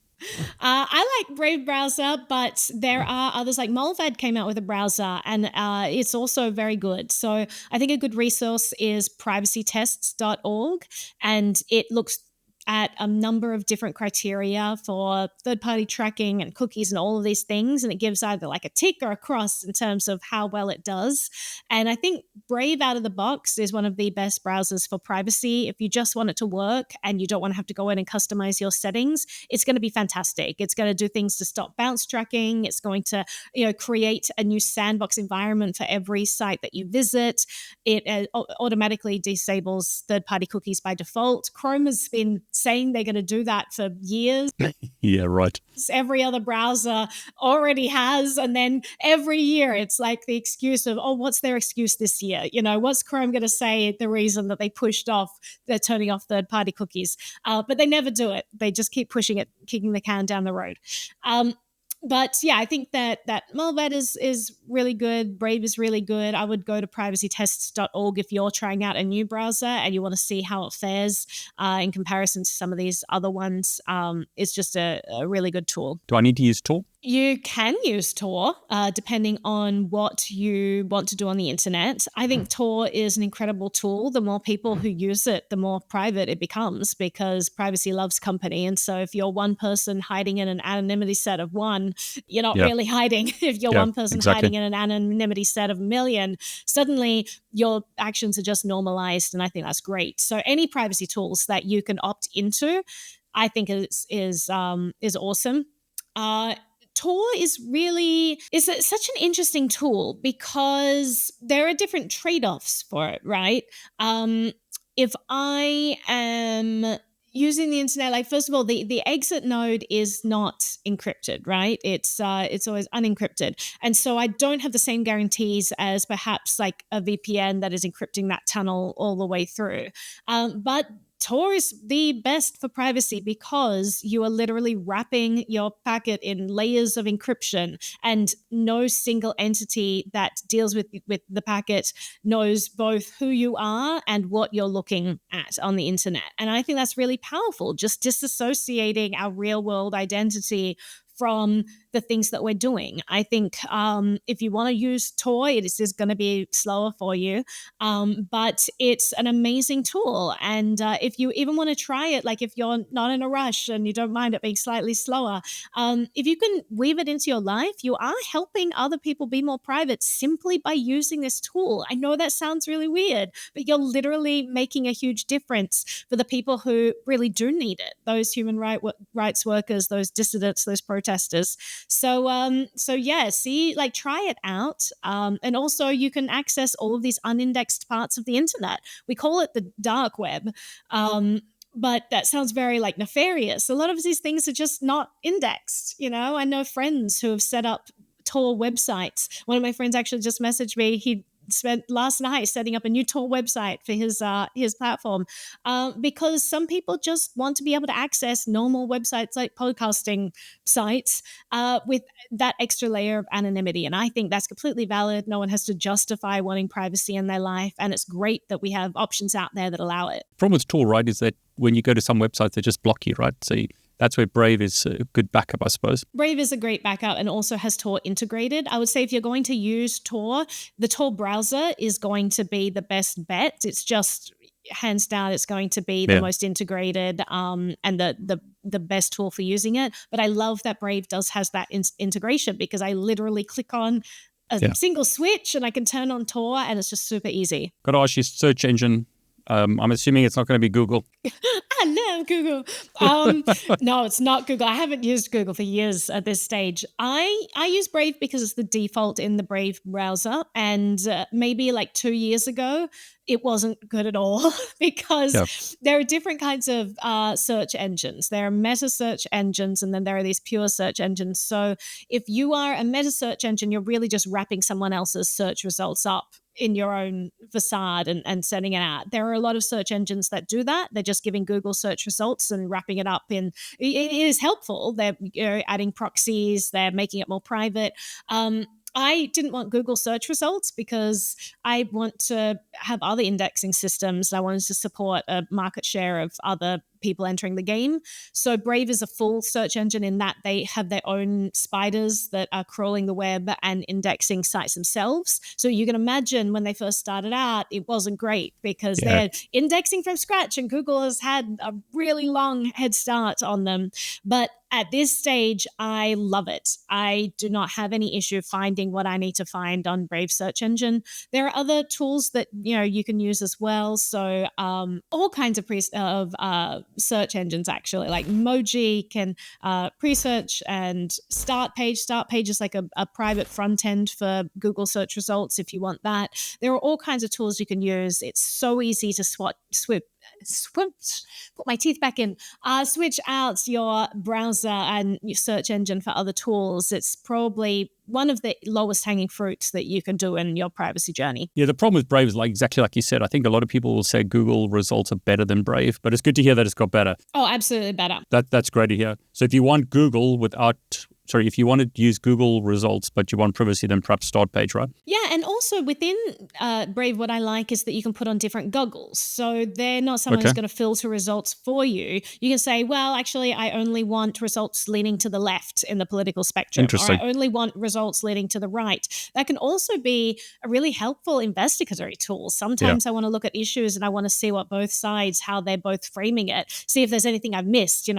I like Brave browser, but there are others. Like Molvad came out with a browser, and it's also very good. So I think a good resource is privacytests.org, and it looks at a number of different criteria for third-party tracking and cookies and all of these things, and it gives either like a tick or a cross in terms of how well it does. And I think Brave out of the box is one of the best browsers for privacy. If you just want it to work and you don't want to have to go in and customize your settings, it's going to be fantastic. It's going to do things to stop bounce tracking. It's going to create a new sandbox environment for every site that you visit. It automatically disables third-party cookies by default. Chrome has been saying they're going to do that for years. Yeah, right. Every other browser already has, and then every year it's like the excuse of, what's their excuse this year? What's Chrome going to say the reason that they're turning off third-party cookies? But they never do it. They just keep pushing it, kicking the can down the road. But yeah, I think that Molvad is really good. Brave is really good. I would go to privacytests.org if you're trying out a new browser and you want to see how it fares in comparison to some of these other ones. It's just a really good tool. Do I need to use Tor? You can use Tor, depending on what you want to do on the internet. I think Tor is an incredible tool. The more people who use it, the more private it becomes, because privacy loves company. And so if you're one person hiding in an anonymity set of one, you're not really hiding. If you're one person hiding in an anonymity set of a million, suddenly your actions are just normalized. And I think that's great. So any privacy tools that you can opt into, I think is awesome. Tor is such an interesting tool because there are different trade-offs for it, right? If I am using the internet, like, first of all, the exit node is not encrypted, right? It's always unencrypted, and so I don't have the same guarantees as perhaps like a VPN that is encrypting that tunnel all the way through. But Tor is the best for privacy because you are literally wrapping your packet in layers of encryption, and no single entity that deals with the packet knows both who you are and what you're looking at on the internet. And I think that's really powerful, just disassociating our real world identity from the things that we're doing. I think if you want to use Tor, it is going to be slower for you, but it's an amazing tool. And if you even want to try it, like if you're not in a rush and you don't mind it being slightly slower, if you can weave it into your life, you are helping other people be more private simply by using this tool. I know that sounds really weird, but you're literally making a huge difference for the people who really do need it, those human rights workers, those dissidents, those protesters. So yeah, see, like, try it out. And also you can access all of these unindexed parts of the internet. We call it the dark web. But that sounds very like nefarious. A lot of these things are just not indexed. You know, I know friends who have set up Tor websites. One of my friends actually just messaged me. He spent last night setting up a new Tor website for his platform, because some people just want to be able to access normal websites like podcasting sites with that extra layer of anonymity. And I think that's completely valid. No one has to justify wanting privacy in their life, and it's great that we have options out there that allow it. The problem with Tor, right, is that when you go to some websites, they just block you, right? So that's where Brave is a good backup, I suppose. Brave is a great backup and also has Tor integrated. I would say if you're going to use Tor, the Tor browser is going to be the best bet. It's just hands down, it's going to be the most integrated and the best tool for using it. But I love that Brave has that integration, because I literally click on a single switch and I can turn on Tor, and it's just super easy. Got to ask you, search engine. I'm assuming it's not going to be Google. I love Google. No, it's not Google. I haven't used Google for years at this stage. I use Brave because it's the default in the Brave browser. And maybe like 2 years ago, it wasn't good at all because there are different kinds of search engines. There are meta search engines, and then there are these pure search engines. So if you are a meta search engine, you're really just wrapping someone else's search results up in your own facade and sending it out. There are a lot of search engines that do that. They're just giving Google search results and wrapping it up in. It is helpful. They're adding proxies. They're making it more private. I didn't want Google search results because I want to have other indexing systems. I wanted to support a market share of other people entering the game. So Brave is a full search engine in that they have their own spiders that are crawling the web and indexing sites themselves. So you can imagine when they first started out, it wasn't great because they're indexing from scratch, and Google has had a really long head start on them. But at this stage, I love it. I do not have any issue finding what I need to find on Brave search engine. There are other tools that you can use as well. So all kinds of search engines, actually, like Moji can pre-search and Start Page. Start Page is like a private front end for Google search results if you want that. There are all kinds of tools you can use. It's so easy to put my teeth back in, switch out your browser and your search engine for other tools. It's probably one of the lowest hanging fruits that you can do in your privacy journey. Yeah, the problem with Brave is exactly like you said. I think a lot of people will say Google results are better than Brave, but it's good to hear that it's got better. Oh, absolutely better. That's great to hear. So if you want Google without if you want to use Google results, but you want privacy, then perhaps start page, right? Yeah, and also within Brave, what I like is that you can put on different goggles. So they're not someone who's going to filter results for you. You can say, well, actually, I only want results leaning to the left in the political spectrum, or I only want results leaning to the right. That can also be a really helpful investigatory tool. Sometimes I want to look at issues and I want to see what both sides, how they're both framing it, see if there's anything I've missed,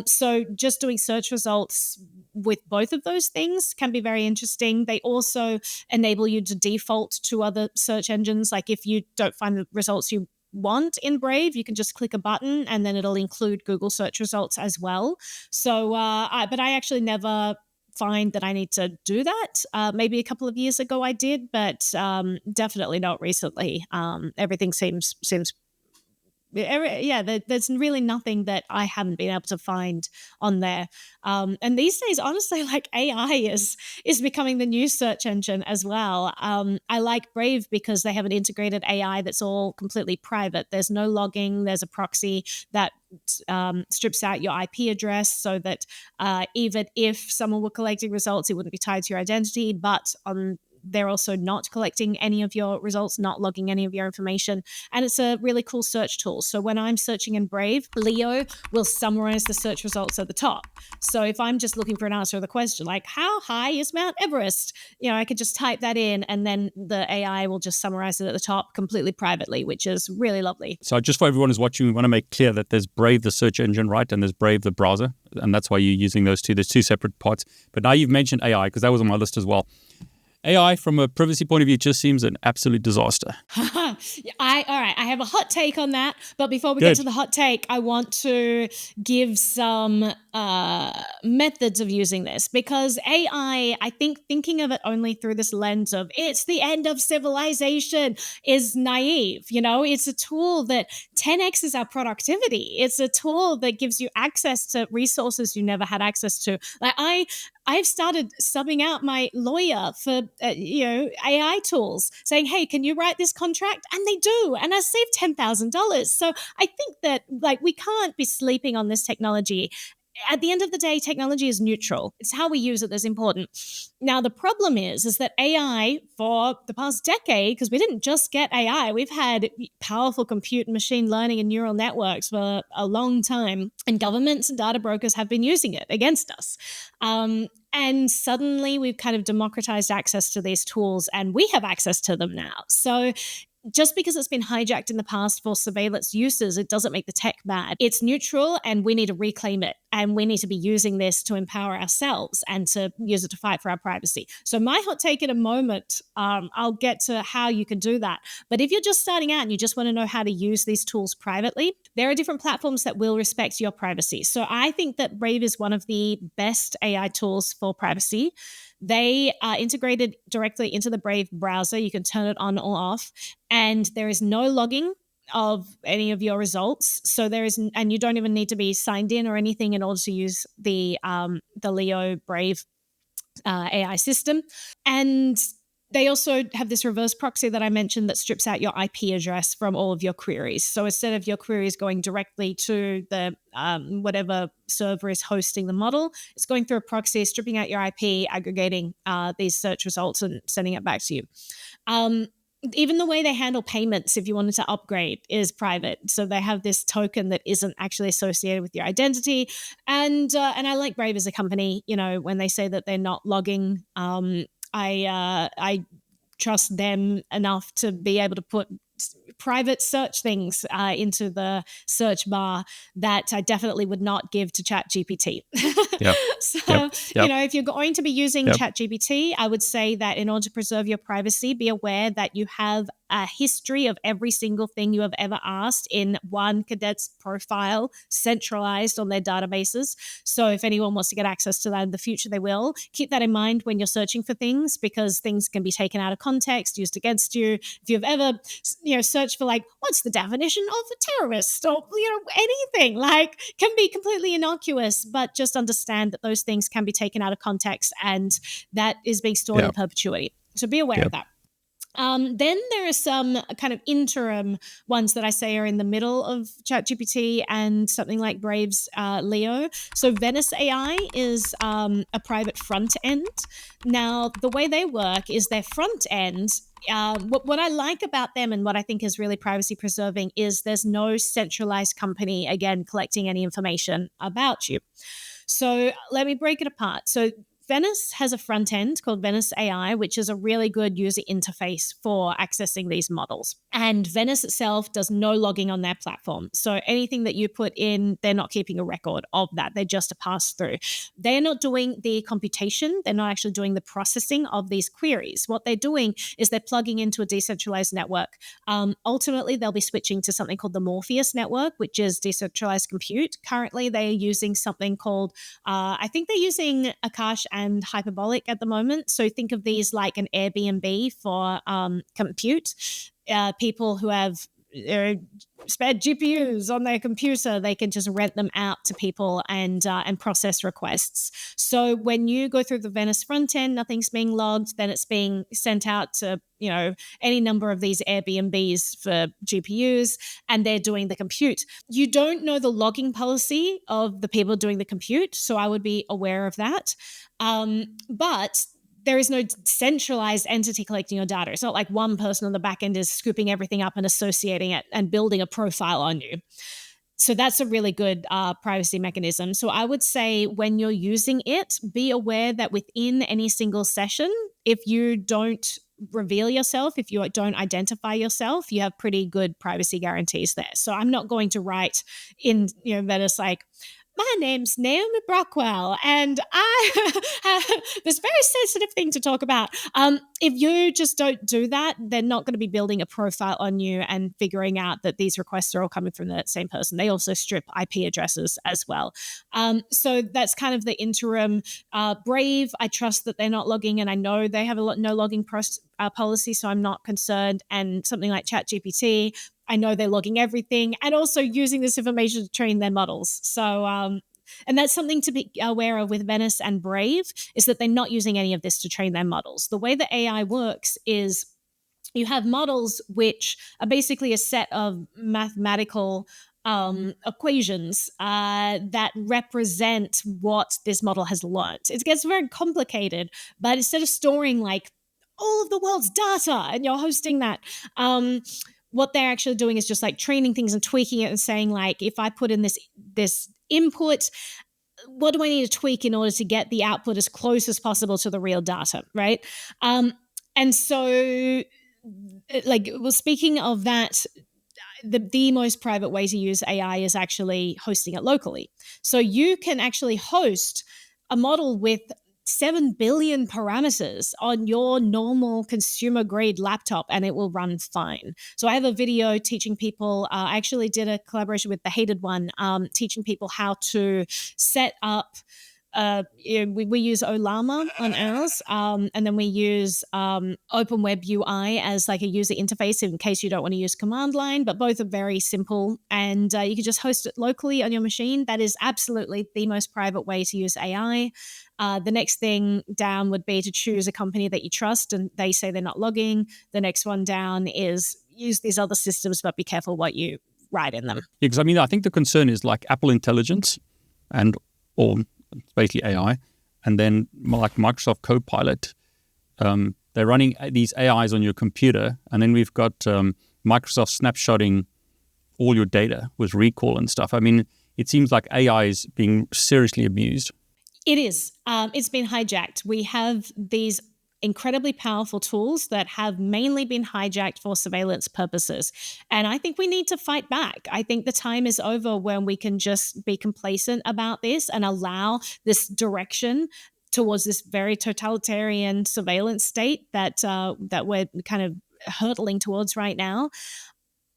So just doing search results with both of those things can be very interesting. They also enable you to default to other search engines. Like if you don't find the results you want in Brave, you can just click a button and then it'll include Google search results as well. So, but I actually never find that I need to do that. Maybe a couple of years ago I did, but definitely not recently. Everything seems there's really nothing that I haven't been able to find on there. And these days, honestly, like AI is becoming the new search engine as well. I like Brave because they have an integrated AI that's all completely private. There's no logging. There's a proxy that strips out your IP address so that even if someone were collecting results, it wouldn't be tied to your identity, but they're also not collecting any of your results, not logging any of your information. And it's a really cool search tool. So when I'm searching in Brave, Leo will summarize the search results at the top. So if I'm just looking for an answer to the question, like how high is Mount Everest? I could just type that in and then the AI will just summarize it at the top completely privately, which is really lovely. So just for everyone who's watching, we want to make clear that there's Brave, the search engine, right? And there's Brave, the browser. And that's why you're using those two. There's two separate parts. But now you've mentioned AI because that was on my list as well. AI, from a privacy point of view, just seems an absolute disaster. All right. I have a hot take on that. But before we get to the hot take, I want to give some methods of using this because AI, I think thinking of it only through this lens of it's the end of civilization is naive. It's a tool that 10x's our productivity. It's a tool that gives you access to resources you never had access to. Like I've started subbing out my lawyer for, AI tools saying, hey, can you write this contract? And they do. And I saved $10,000. So I think that we can't be sleeping on this technology. At the end of the day, technology is neutral. It's how we use it that's important. Now, the problem is that AI for the past decade, because we didn't just get AI, we've had powerful compute and machine learning and neural networks for a long time, and governments and data brokers have been using it against us. And suddenly we've kind of democratized access to these tools and we have access to them now. So just because it's been hijacked in the past for surveillance uses, it doesn't make the tech bad. It's neutral and we need to reclaim it. And we need to be using this to empower ourselves and to use it to fight for our privacy. So my hot take in a moment, I'll get to how you can do that. But if you're just starting out and you just want to know how to use these tools privately, there are different platforms that will respect your privacy. So I think that Brave is one of the best AI tools for privacy. They are integrated directly into the Brave browser. You can turn it on or off, and there is no logging of any of your results. So and you don't even need to be signed in or anything in order to use the Leo Brave AI system. And they also have this reverse proxy that I mentioned that strips out your IP address from all of your queries. So instead of your queries going directly to the whatever server is hosting the model, it's going through a proxy, stripping out your IP, aggregating these search results and sending it back to you. Even the way they handle payments, if you wanted to upgrade, is private. So they have this token that isn't actually associated with your identity. And I like Brave as a company. When they say that they're not logging, I trust them enough to be able to put private search things into the search bar that I definitely would not give to ChatGPT. Yep. So, if you're going to be using ChatGPT, I would say that in order to preserve your privacy, be aware that you have a history of every single thing you have ever asked in one cadet's profile, centralized on their databases. So if anyone wants to get access to that in the future, they will. Keep that in mind when you're searching for things, because things can be taken out of context, used against you. If you've ever, searched for what's the definition of a terrorist, or, anything, can be completely innocuous, but just understand that those things can be taken out of context and that is being stored in perpetuity. So be aware of that. Then there are some kind of interim ones that I say are in the middle of ChatGPT and something like Brave's Leo. So Venice AI is a private front end. Now, the way they work is their front end. What I like about them and what I think is really privacy preserving is there's no centralized company, again, collecting any information about you. So let me break it apart. So Venice has a front end called Venice AI, which is a really good user interface for accessing these models. And Venice itself does no logging on their platform. So anything that you put in, they're not keeping a record of that. They're just a pass through. They're not doing the computation. They're not actually doing the processing of these queries. What they're doing is they're plugging into a decentralized network. Ultimately, they'll be switching to something called the Morpheus network, which is decentralized compute. Currently, they are using something called, I think they're using Akash and Hyperbolic at the moment. So think of these like an Airbnb for compute. People who have spare GPUs on their computer, they can just rent them out to people and process requests. So when you go through the Venice front end, nothing's being logged, then it's being sent out to any number of these Airbnbs for GPUs, and they're doing the compute. You don't know the logging policy of the people doing the compute, so I would be aware of that. But there is no centralized entity collecting your data. It's not like one person on the back end is scooping everything up and associating it and building a profile on you. So that's a really good privacy mechanism. So I would say when you're using it, be aware that within any single session, if you don't reveal yourself, if you don't identify yourself, you have pretty good privacy guarantees there. So I'm not going to write in, that it's like, my name's Naomi Brockwell, and I have this very sensitive thing to talk about. If you just don't do that, they're not going to be building a profile on you and figuring out that these requests are all coming from the same person. They also strip IP addresses as well. So that's kind of the interim. Brave, I trust that they're not logging, and I know they have no logging policy, so I'm not concerned. And something like ChatGPT, I know they're logging everything and also using this information to train their models. So, and that's something to be aware of with Venice and Brave, is that they're not using any of this to train their models. The way the AI works is you have models which are basically a set of mathematical equations that represent what this model has learned. It gets very complicated, but instead of storing like all of the world's data and you're hosting that, what they're actually doing is just like training things and tweaking it and saying like, if I put in this input, what do I need to tweak in order to get the output as close as possible to the real data, right? And so, speaking of that, the most private way to use AI is actually hosting it locally. So you can actually host a model with 7 billion parameters on your normal consumer grade laptop and it will run fine. So I have a video teaching people, I actually did a collaboration with The Hated One, teaching people how to set up we use Olama on ours, and then we use Open Web UI as like a user interface in case you don't want to use command line, but both are very simple, and you can just host it locally on your machine. That is absolutely the most private way to use AI. The next thing down would be to choose a company that you trust and they say they're not logging. The next one down is use these other systems, but be careful what you write in them. Yeah, because I think the concern is like Apple Intelligence or it's basically AI, and then like Microsoft Copilot, they're running these AIs on your computer, and then we've got Microsoft snapshotting all your data with recall and stuff. I mean, it seems like AI is being seriously abused. It is. It's been hijacked. We have these incredibly powerful tools that have mainly been hijacked for surveillance purposes. And I think we need to fight back. I think the time is over when we can just be complacent about this and allow this direction towards this very totalitarian surveillance state that we're kind of hurtling towards right now.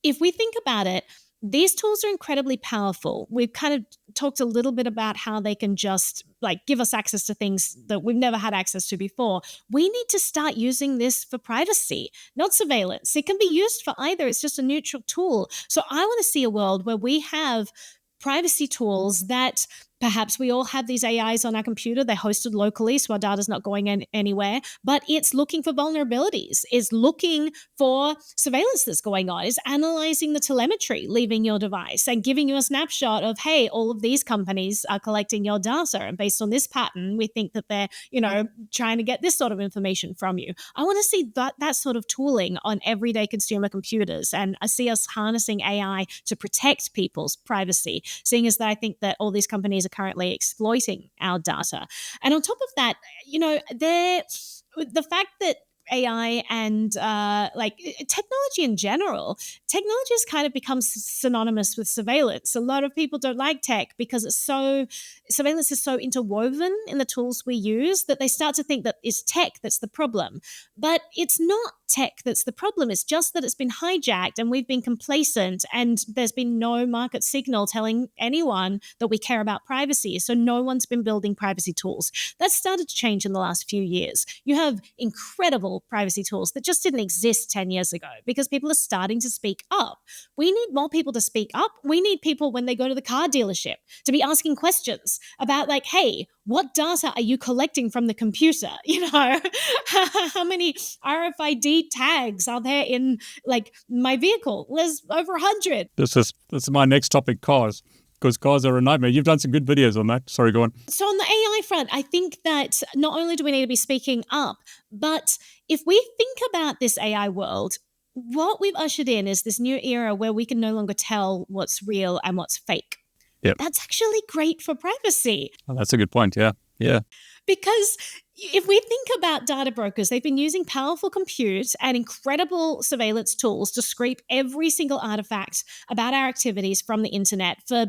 If we think about it, these tools are incredibly powerful. We've kind of talked a little bit about how they can just like give us access to things that we've never had access to before. We need to start using this for privacy, not surveillance. It can be used for either. It's just a neutral tool. So I want to see a world where we have privacy tools that Perhaps we all have these AIs on our computer. They're hosted locally, so our data's not going anywhere. But it's looking for vulnerabilities. It's looking for surveillance that's going on. It's analyzing the telemetry leaving your device and giving you a snapshot of, hey, all of these companies are collecting your data. And based on this pattern, we think that they're, trying to get this sort of information from you. I want to see that sort of tooling on everyday consumer computers. And I see us harnessing AI to protect people's privacy, seeing as that I think that all these companies are currently exploiting our data. And on top of that, the fact that AI and technology in general, technology has kind of become synonymous with surveillance. A lot of people don't like tech because surveillance is so interwoven in the tools we use that they start to think that it's tech that's the problem. But it's not tech that's the problem. It's just that it's been hijacked and we've been complacent and there's been no market signal telling anyone that we care about privacy. So no one's been building privacy tools. That's started to change in the last few years. You have incredible privacy tools that just didn't exist 10 years ago because people are starting to speak up. We need more people to speak up. We need people when they go to the car dealership to be asking questions about hey, what data are you collecting from the computer? How many RFID tags are there in my vehicle? There's over 100. This is my next topic, cars. Because cars are a nightmare. You've done some good videos on that. Sorry, go on. So on the AI front, I think that not only do we need to be speaking up, but if we think about this AI world, what we've ushered in is this new era where we can no longer tell what's real and what's fake. Yep. That's actually great for privacy. Oh, that's a good point. Yeah. Because if we think about data brokers, they've been using powerful compute and incredible surveillance tools to scrape every single artifact about our activities from the internet for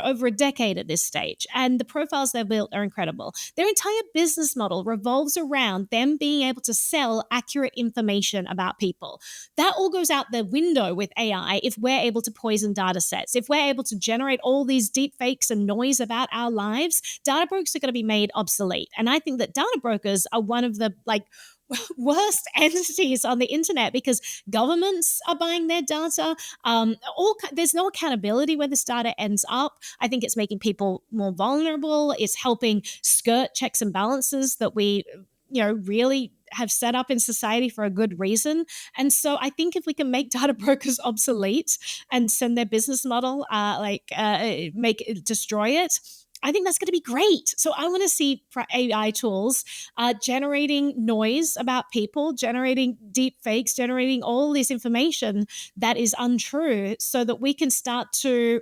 over a decade at this stage. And the profiles they've built are incredible. Their entire business model revolves around them being able to sell accurate information about people. That all goes out the window with AI if we're able to poison data sets. If we're able to generate all these deep fakes and noise about our lives, data brokers are going to be made obsolete. And I think that data brokers are one of the worst entities on the internet because governments are buying their data. There's no accountability where this data ends up. I think it's making people more vulnerable. It's helping skirt checks and balances that we really have set up in society for a good reason. And so I think if we can make data brokers obsolete and send their business model, destroy it, I think that's going to be great. So I want to see AI tools generating noise about people, generating deep fakes, generating all this information that is untrue so that we can start to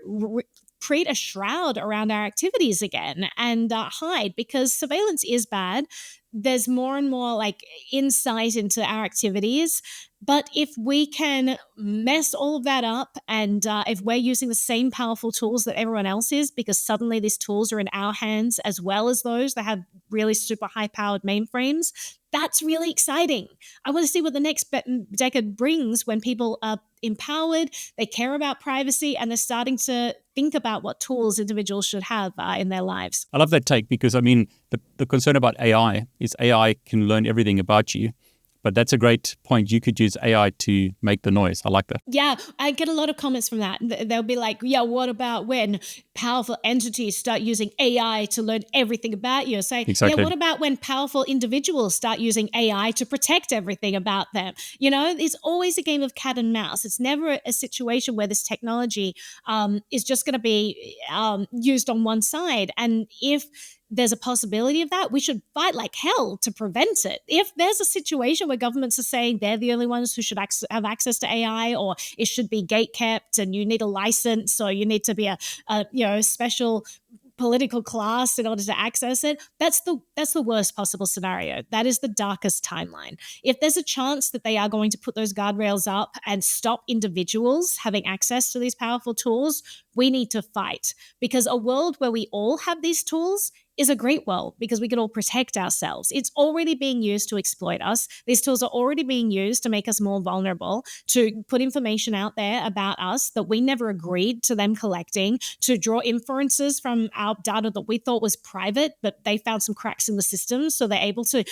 create a shroud around our activities again and hide, because surveillance is bad. There's more and more insight into our activities. But if we can mess all of that up and if we're using the same powerful tools that everyone else is, because suddenly these tools are in our hands as well as those that have really super high-powered mainframes, that's really exciting. I want to see what the next decade brings when people are empowered, they care about privacy, and they're starting to think about what tools individuals should have in their lives. I love that take because, the concern about AI is AI can learn everything about you. But that's a great point. You could use AI to make the noise. I like that. Yeah, I get a lot of comments from that. They'll be like, yeah, what about when powerful entities start using AI to learn everything about you? Say, exactly. Yeah, what about when powerful individuals start using AI to protect everything about them? It's always a game of cat and mouse. It's never a situation where this technology is just going to be used on one side. And if there's a possibility of that, we should fight like hell to prevent it. If there's a situation where governments are saying they're the only ones who should have access to AI, or it should be gatekept and you need a license, or you need to be a special political class in order to access it, that's the worst possible scenario. That is the darkest timeline. If there's a chance that they are going to put those guardrails up and stop individuals having access to these powerful tools, we need to fight, because a world where we all have these tools is a great world because we can all protect ourselves. It's already being used to exploit us. These tools are already being used to make us more vulnerable, to put information out there about us that we never agreed to them collecting, to draw inferences from our data that we thought was private, but they found some cracks in the system. So they're able to,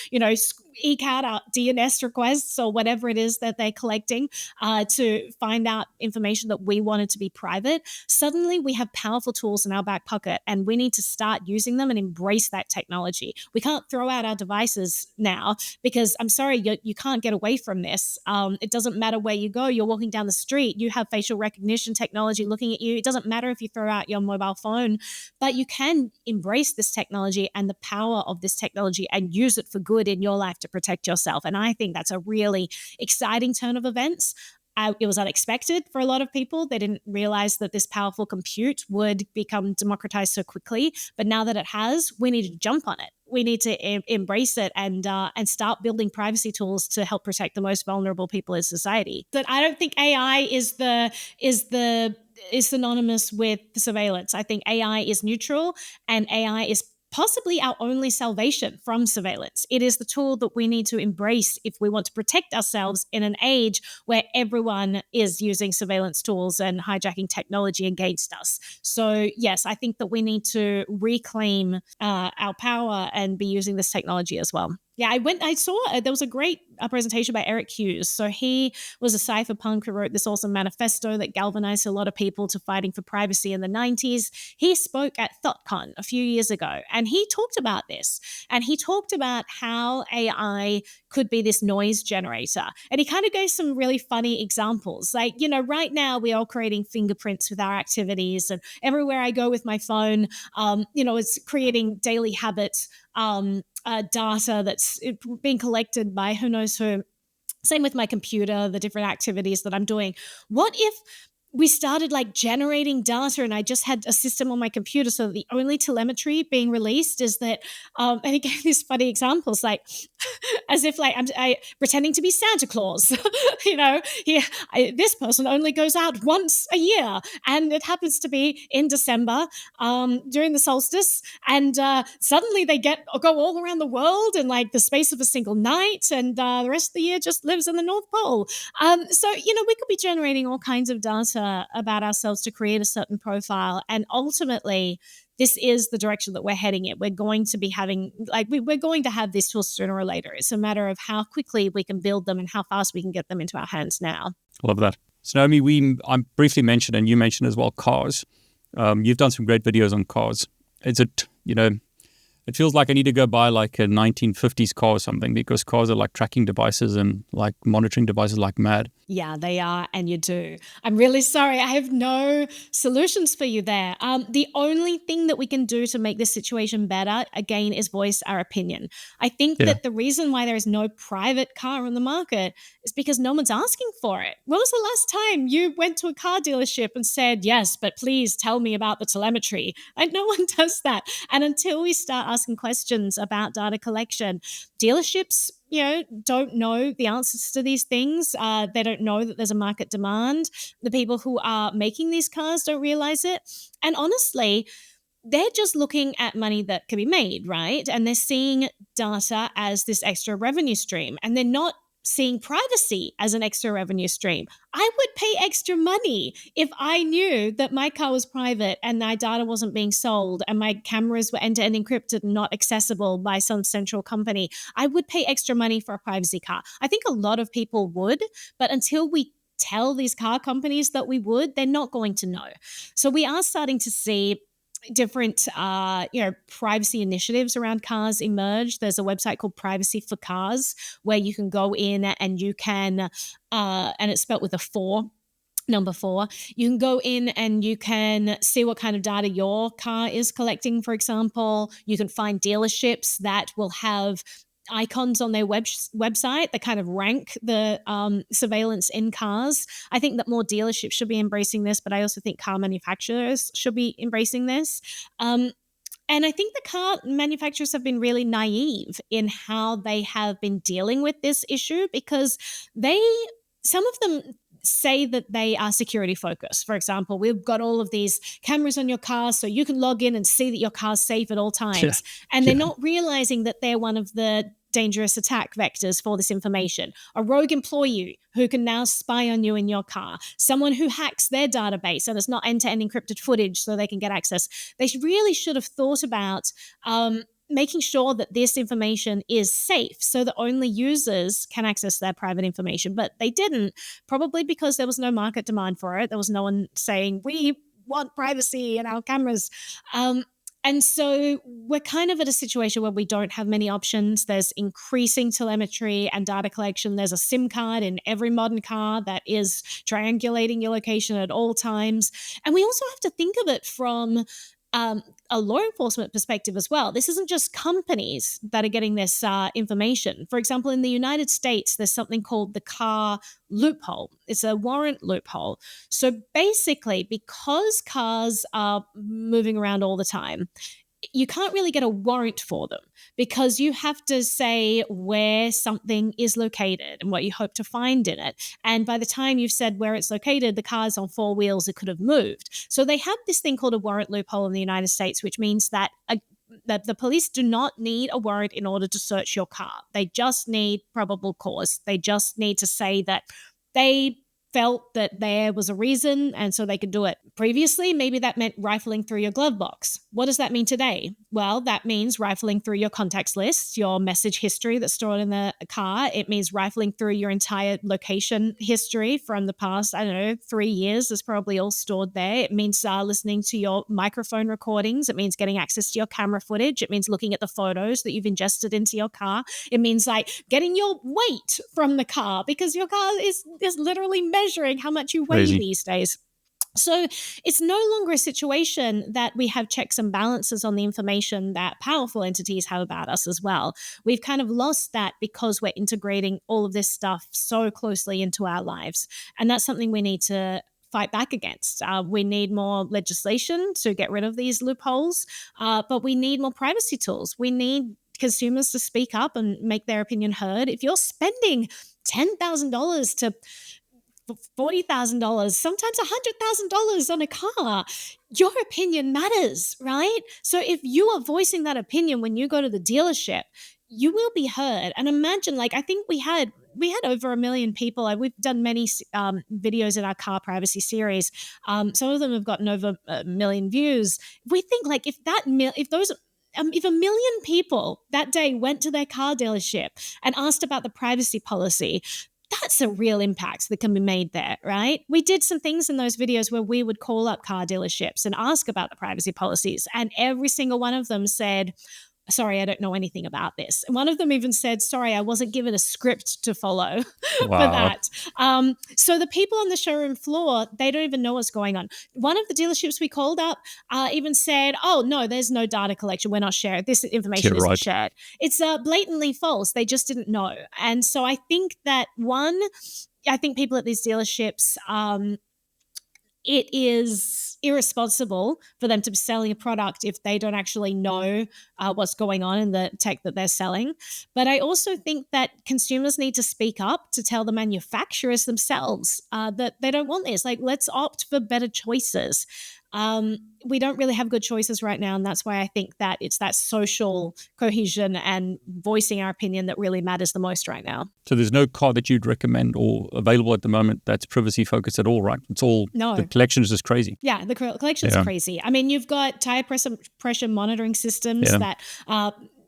eke out our DNS requests or whatever it is that they're collecting to find out information that we wanted to be private. Suddenly we have powerful tools in our back pocket, and we need to start using them and embrace that technology. We can't throw out our devices now because, I'm sorry, you can't get away from this. It doesn't matter where you go. You're walking down the street, you have facial recognition technology looking at you. It doesn't matter if you throw out your mobile phone, but you can embrace this technology and the power of this technology and use it for good in your life to protect yourself. And I think that's a really exciting turn of events. It was unexpected for a lot of people. They didn't realize that this powerful compute would become democratized so quickly. But now that it has, we need to jump on it. We need to embrace it and start building privacy tools to help protect the most vulnerable people in society. But I don't think AI is synonymous with surveillance. I think AI is neutral, and AI is possibly our only salvation from surveillance. It is the tool that we need to embrace if we want to protect ourselves in an age where everyone is using surveillance tools and hijacking technology against us. So yes, I think that we need to reclaim our power and be using this technology as well. Yeah, I saw there was a great presentation by Eric Hughes. So he was a cypherpunk who wrote this awesome manifesto that galvanized a lot of people to fighting for privacy in the 90s. He spoke at ThoughtCon a few years ago, and he talked about this. And he talked about how AI could be this noise generator. And he kind of gave some really funny examples. Like, right now we're all creating fingerprints with our activities, and everywhere I go with my phone, it's creating daily habits. Data that's being collected by who knows who. Same with my computer, the different activities that I'm doing. What if we started like generating data and I just had a system on my computer so that the only telemetry being released is that, and he gave these funny examples, like as if like I'm pretending to be Santa Claus, this person only goes out once a year and it happens to be in December during the solstice, and suddenly they go all around the world in like the space of a single night, and the rest of the year just lives in the North Pole. So we could be generating all kinds of data about ourselves to create a certain profile, and ultimately this is the direction that we're heading in. We're going to be having we're going to have these tools sooner or later. It's a matter of how quickly we can build them and how fast we can get them into our hands now. Love that. So Naomi, I briefly mentioned, and you mentioned as well, cars. You've done some great videos on cars. It feels like I need to go buy like a 1950s car or something, because cars are like tracking devices and like monitoring devices like mad. Yeah, they are, and you do. I'm really sorry. I have no solutions for you there. The only thing that we can do to make this situation better, again, is voice our opinion. I think that the reason why there is no private car on the market is because no one's asking for it. When was the last time you went to a car dealership and said, yes, but please tell me about the telemetry? And no one does that. And until we start asking questions about data collection, dealerships don't know the answers to these things. They don't know that there's a market demand. The people who are making these cars don't realize it. And honestly, they're just looking at money that can be made, right? And they're seeing data as this extra revenue stream, and they're not seeing privacy as an extra revenue stream. I would pay extra money if I knew that my car was private and my data wasn't being sold and my cameras were end-to-end encrypted and not accessible by some central company. I would pay extra money for a privacy car. I think a lot of people would, but until we tell these car companies that we would, they're not going to know. So we are starting to see different privacy initiatives around cars emerge. There's a website called Privacy for Cars where you can go in and you can and it's spelled with a 4, number 4. You can go in and you can see what kind of data your car is collecting, for example. You can find dealerships that will have icons on their website that kind of rank the surveillance in cars. I think that more dealerships should be embracing this, but I also think car manufacturers should be embracing this. And I think the car manufacturers have been really naive in how they have been dealing with this issue, because some of them say that they are security focused. For example, we've got all of these cameras on your car so you can log in and see that your car's safe at all times. Yeah. And they're not realizing that they're one of the dangerous attack vectors for this information. A rogue employee who can now spy on you in your car, someone who hacks their database and it's not end-to-end encrypted footage so they can get access. They really should have thought about making sure that this information is safe so that only users can access their private information. But they didn't, probably because there was no market demand for it. There was no one saying, we want privacy in our cameras. And so we're kind of at a situation where we don't have many options. There's increasing telemetry and data collection. There's a SIM card in every modern car that is triangulating your location at all times. And we also have to think of it from a law enforcement perspective as well. This isn't just companies that are getting this information. For example, in the United States, there's something called the car loophole. It's a warrant loophole. So basically, because cars are moving around all the time, you can't really get a warrant for them because you have to say where something is located and what you hope to find in it. And by the time you've said where it's located, the car's on four wheels, it could have moved. So they have this thing called a warrant loophole in the United States, which means that that the police do not need a warrant in order to search your car. They just need probable cause. They just need to say that they felt that there was a reason and so they could do it. Previously, maybe that meant rifling through your glove box. What does that mean today? Well, that means rifling through your contacts list, your message history that's stored in the car. It means rifling through your entire location history from the past, 3 years is probably all stored there. It means listening to your microphone recordings. It means getting access to your camera footage. It means looking at the photos that you've ingested into your car. It means like getting your weight from the car because your car is literally measuring how much you weigh these days. So it's no longer a situation that we have checks and balances on the information that powerful entities have about us as well. We've kind of lost that because we're integrating all of this stuff so closely into our lives. And that's something we need to fight back against. We need more legislation to get rid of these loopholes, but we need more privacy tools. We need consumers to speak up and make their opinion heard. If you're spending $10,000 to $40,000, sometimes $100,000 on a car, your opinion matters, right? So if you are voicing that opinion when you go to the dealership, you will be heard. And imagine, I think we had over 1 million people. We've done many videos in our car privacy series. Some of them have gotten over 1 million views. We think if 1 million people that day went to their car dealership and asked about the privacy policy, that's a real impact that can be made there, right? We did some things in those videos where we would call up car dealerships and ask about the privacy policies, and every single one of them said, sorry, I don't know anything about this. And one of them even said, sorry, I wasn't given a script to follow for that. So the people on the showroom floor, they don't even know what's going on. One of the dealerships we called up even said, oh, no, there's no data collection. We're not sharing. This information isn't shared. It's blatantly false. They just didn't know. And so I think that people at these dealerships, it is irresponsible for them to be selling a product if they don't actually know what's going on in the tech that they're selling. But I also think that consumers need to speak up to tell the manufacturers themselves that they don't want this. Let's opt for better choices. We don't really have good choices right now, and that's why I think that it's that social cohesion and voicing our opinion that really matters the most right now. So there's no car that you'd recommend or available at the moment that's privacy focused at all, right? It's all, the collection is just crazy. Yeah, the collection is crazy. I mean, you've got tire pressure monitoring systems that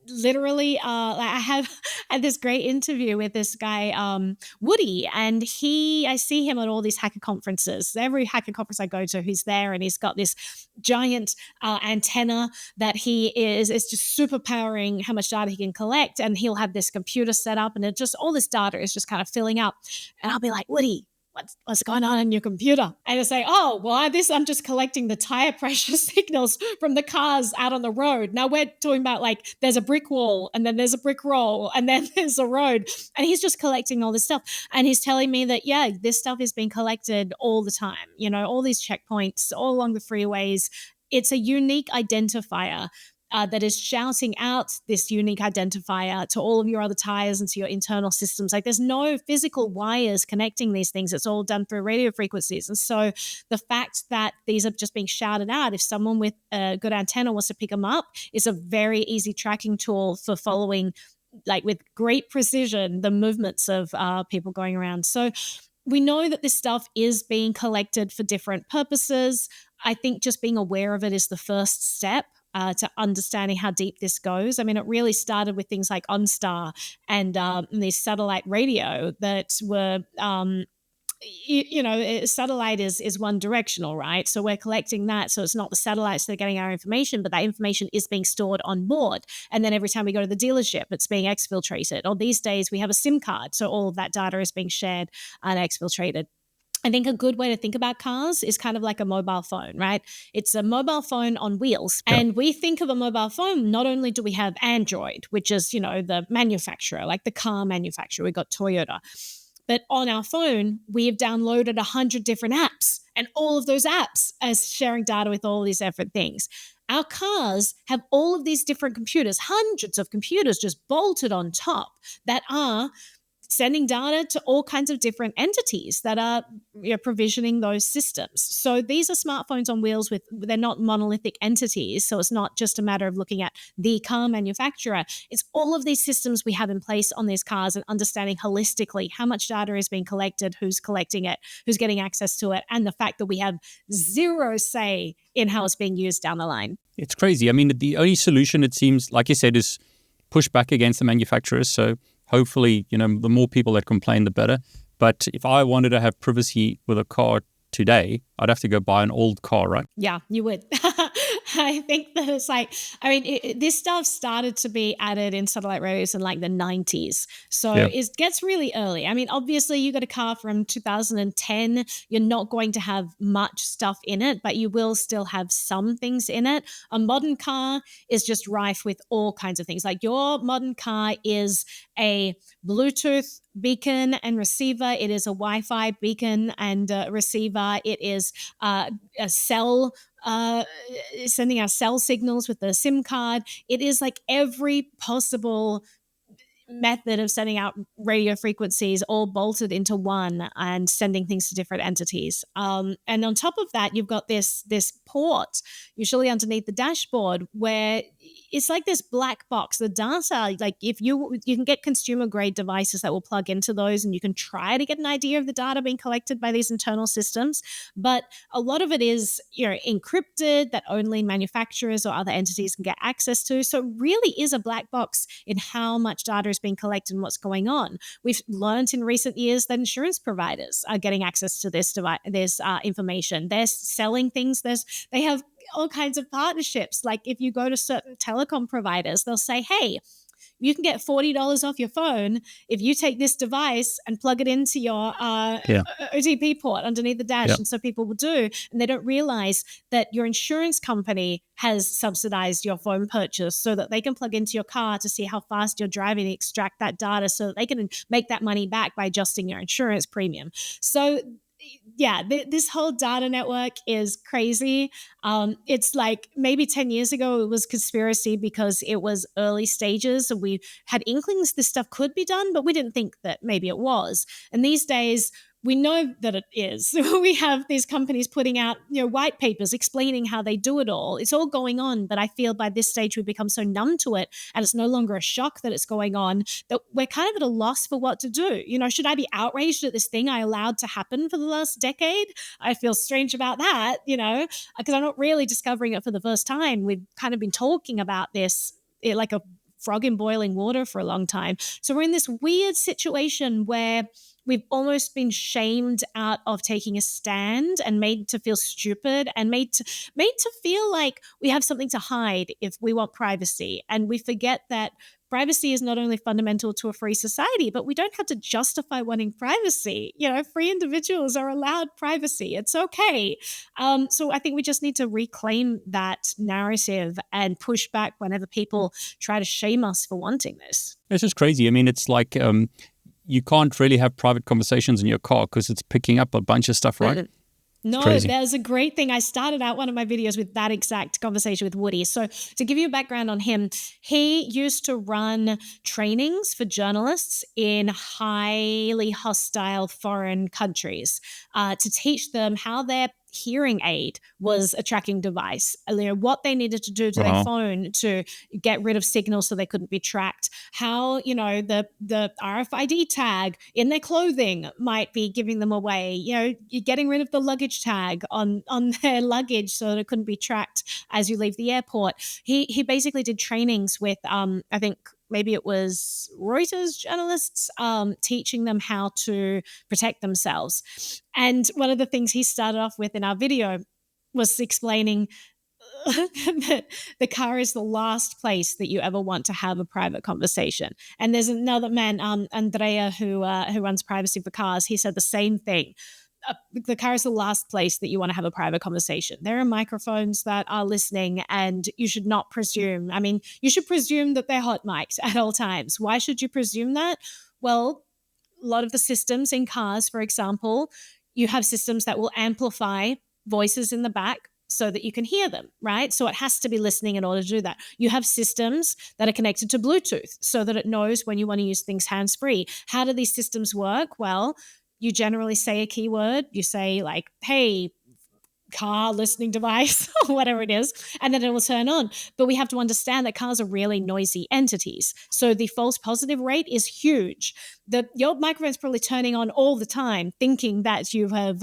literally I had this great interview with this guy Woody, and I see him at all these hacker conferences. Every hacker conference I go to, he's there, and he's got this giant antenna that it's just super powering how much data he can collect, and he'll have this computer set up, and it just all this data is just kind of filling up, and I'll be like, Woody, what's going on your computer? And they say, oh, well, I'm just collecting the tire pressure signals from the cars out on the road. Now we're talking about there's a brick wall, and then there's a brick roll, and then there's a road. And he's just collecting all this stuff. And he's telling me that, this stuff is being collected all the time. All these checkpoints all along the freeways. It's a unique identifier that is shouting out this unique identifier to all of your other tires and to your internal systems. There's no physical wires connecting these things. It's all done through radio frequencies. And so the fact that these are just being shouted out, if someone with a good antenna wants to pick them up, is a very easy tracking tool for following, with great precision, the movements of people going around. So we know that this stuff is being collected for different purposes. I think just being aware of it is the first step. to understanding how deep this goes. I mean, it really started with things like OnStar and this satellite radio that were satellite is one directional, right? So we're collecting that. So it's not the satellites that are getting our information, but that information is being stored on board. And then every time we go to the dealership, it's being exfiltrated. Or these days we have a SIM card. So all of that data is being shared and exfiltrated. I think a good way to think about cars is kind of like a mobile phone, right? It's a mobile phone on wheels. Yeah. And we think of a mobile phone, not only do we have Android, which is, the manufacturer, like the car manufacturer, we got Toyota. But on our phone, we have downloaded 100 different apps, and all of those apps are sharing data with all these different things. Our cars have all of these different computers, hundreds of computers just bolted on top that are sending data to all kinds of different entities that are provisioning those systems. So these are smartphones on wheels they're not monolithic entities. So it's not just a matter of looking at the car manufacturer. It's all of these systems we have in place on these cars and understanding holistically how much data is being collected, who's collecting it, who's getting access to it, and the fact that we have zero say in how it's being used down the line. It's crazy. I mean, the only solution, it seems, like you said, is push back against the manufacturers. So hopefully, the more people that complain, the better. But if I wanted to have privacy with a car today, I'd have to go buy an old car, right? Yeah, you would. I think that it's this stuff started to be added in satellite radios in like the 90s. So it gets really early. I mean, obviously you got a car from 2010. You're not going to have much stuff in it, but you will still have some things in it. A modern car is just rife with all kinds of things. Like your modern car is a Bluetooth beacon and receiver. It is a Wi-Fi beacon and receiver. It is a cell, sending our cell signals with the SIM card. It is like every possible method of sending out radio frequencies all bolted into one and sending things to different entities. And on top of that, you've got this port, usually underneath the dashboard, where it's like this black box. The data, like if you can get consumer grade devices that will plug into those, and you can try to get an idea of the data being collected by these internal systems. But a lot of it is, encrypted, that only manufacturers or other entities can get access to. So it really is a black box in how much data is being collected and what's going on. We've learned in recent years that insurance providers are getting access to this information. They're selling things. They have all kinds of partnerships. Like if you go to certain telecom providers, they'll say, hey, you can get $40 off your phone if you take this device and plug it into your OTP port underneath the dash. And so people will do, and they don't realize that your insurance company has subsidized your phone purchase so that they can plug into your car to see how fast you're driving and extract that data so that they can make that money back by adjusting your insurance premium. So this whole data network is crazy. It's like maybe 10 years ago, it was conspiracy because it was early stages. And we had inklings this stuff could be done, but we didn't think that maybe it was. And these days, we know that it is. We have these companies putting out, white papers explaining how they do it all. It's all going on, but I feel by this stage we've become so numb to it, and it's no longer a shock that it's going on, that we're kind of at a loss for what to do. Should I be outraged at this thing I allowed to happen for the last decade? I feel strange about that, because I'm not really discovering it for the first time. We've kind of been talking about this like a frog in boiling water for a long time. So we're in this weird situation where we've almost been shamed out of taking a stand and made to feel stupid and made to feel like we have something to hide if we want privacy. And we forget that privacy is not only fundamental to a free society, but we don't have to justify wanting privacy. Free individuals are allowed privacy. It's okay. So I think we just need to reclaim that narrative and push back whenever people try to shame us for wanting this. It's just crazy. I mean, it's like you can't really have private conversations in your car because it's picking up a bunch of stuff, right? No, there's a great thing. I started out one of my videos with that exact conversation with Woody. So to give you a background on him, he used to run trainings for journalists in highly hostile foreign countries to teach them how their hearing aid was a tracking device. What they needed to do to their phone to get rid of signals so they couldn't be tracked. How, the RFID tag in their clothing might be giving them away. You're getting rid of the luggage tag on their luggage so that it couldn't be tracked as you leave the airport. He basically did trainings with, I think, maybe it was Reuters journalists, teaching them how to protect themselves. And one of the things he started off with in our video was explaining that the car is the last place that you ever want to have a private conversation. And there's another man, Andrea, who runs Privacy for Cars. He said the same thing. The car is the last place that you want to have a private conversation. There are microphones that are listening, and you should not presume. I mean, you should presume that they're hot mics at all times. Why should you presume that? Well, a lot of the systems in cars, for example, you have systems that will amplify voices in the back so that you can hear them, right? So it has to be listening in order to do that. You have systems that are connected to Bluetooth so that it knows when you want to use things hands-free. How do these systems work? Well, you generally say a keyword. You say like, hey, car listening device or whatever it is, and then it will turn on. But we have to understand that cars are really noisy entities. So the false positive rate is huge. Your microphone's probably turning on all the time, thinking that you have,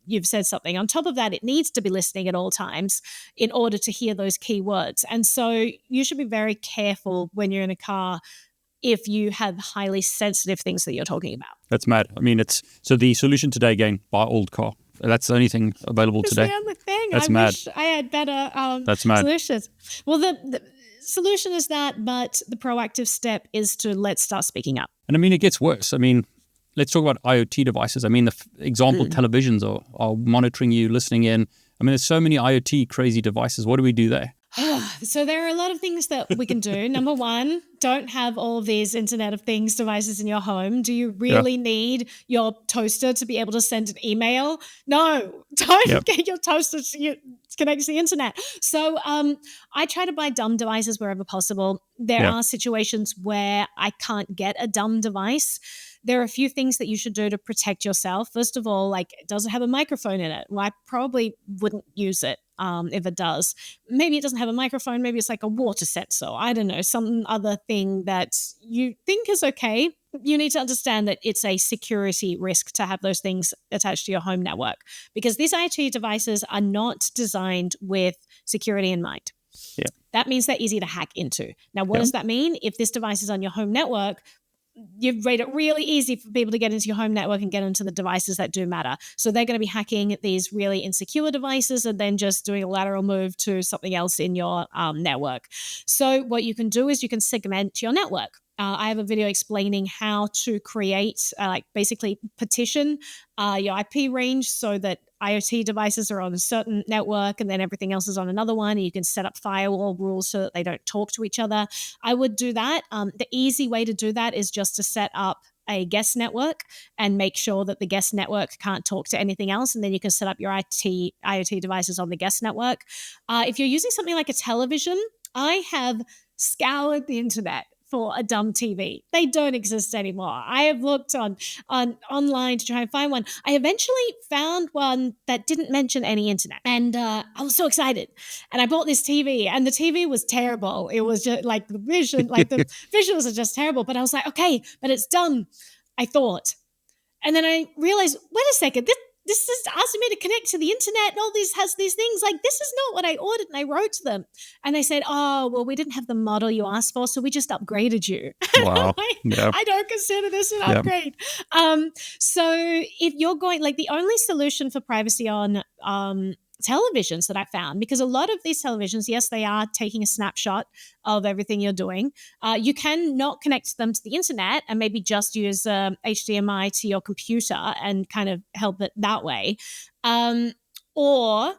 you've said something. On top of that, it needs to be listening at all times in order to hear those keywords. And so you should be very careful when you're in a car if you have highly sensitive things that you're talking about. That's mad. I mean, so the solution today, again, buy old car. That's the only thing available today. That's the only thing. That's I mad. wish I had better That's mad. solutions. Well, the solution is that, but the proactive step is to let's start speaking up. And I mean, it gets worse. I mean, let's talk about IoT devices. I mean, the example televisions are monitoring you, listening in. I mean, there's so many IoT crazy devices. What do we do there? So there are a lot of things that we can do. Number one, don't have all of these Internet of Things devices in your home. Do you really need your toaster to be able to send an email? No, don't get your toaster connected to the internet. So I try to buy dumb devices wherever possible. There are situations where I can't get a dumb device. There are a few things that you should do to protect yourself. First of all, like, does it have a microphone in it? Well, I probably wouldn't use it if it does. Maybe it doesn't have a microphone. Maybe it's like a water sensor. I don't know, some other thing that you think is okay. You need to understand that it's a security risk to have those things attached to your home network because these IoT devices are not designed with security in mind. Yeah. That means they're easy to hack into. Now, what does that mean? If this device is on your home network, you've made it really easy for people to get into your home network and get into the devices that do matter. So they're going to be hacking these really insecure devices and then just doing a lateral move to something else in your network. So what you can do is you can segment your network. I have a video explaining how to create, basically partition your IP range so that IoT devices are on a certain network and then everything else is on another one. And you can set up firewall rules so that they don't talk to each other. I would do that. The easy way to do that is just to set up a guest network and make sure that the guest network can't talk to anything else. And then you can set up your IoT devices on the guest network. If you're using something like a television, I have scoured the internet for a dumb TV. They don't exist anymore. I have looked on online to try and find one. I eventually found one that didn't mention any internet. And I was so excited. And I bought this TV and the TV was terrible. It was just like the visuals are just terrible. But I was like, okay, but it's dumb, I thought. And then I realized, wait a second, this is asking me to connect to the internet and all this has these things. Like, this is not what I ordered. And I wrote to them and they said, oh, well, we didn't have the model you asked for, so we just upgraded you. Wow. I don't consider this an upgrade. So if you're going, like, the only solution for privacy on televisions that I found, because a lot of these televisions, yes, they are taking a snapshot of everything you're doing. You can not connect them to the internet and maybe just use HDMI to your computer and kind of help it that way. Or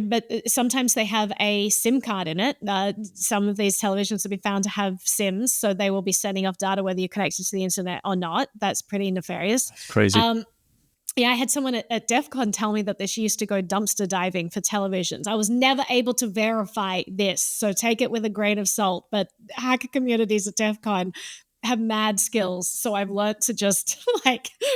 but sometimes they have a SIM card in it. Some of these televisions have been found to have SIMs, so they will be sending off data whether you're connected to the internet or not. That's pretty nefarious. That's crazy. I had someone at DEF CON tell me that she used to go dumpster diving for televisions. I was never able to verify this, so take it with a grain of salt. But hacker communities at DEF CON have mad skills. So I've learned to just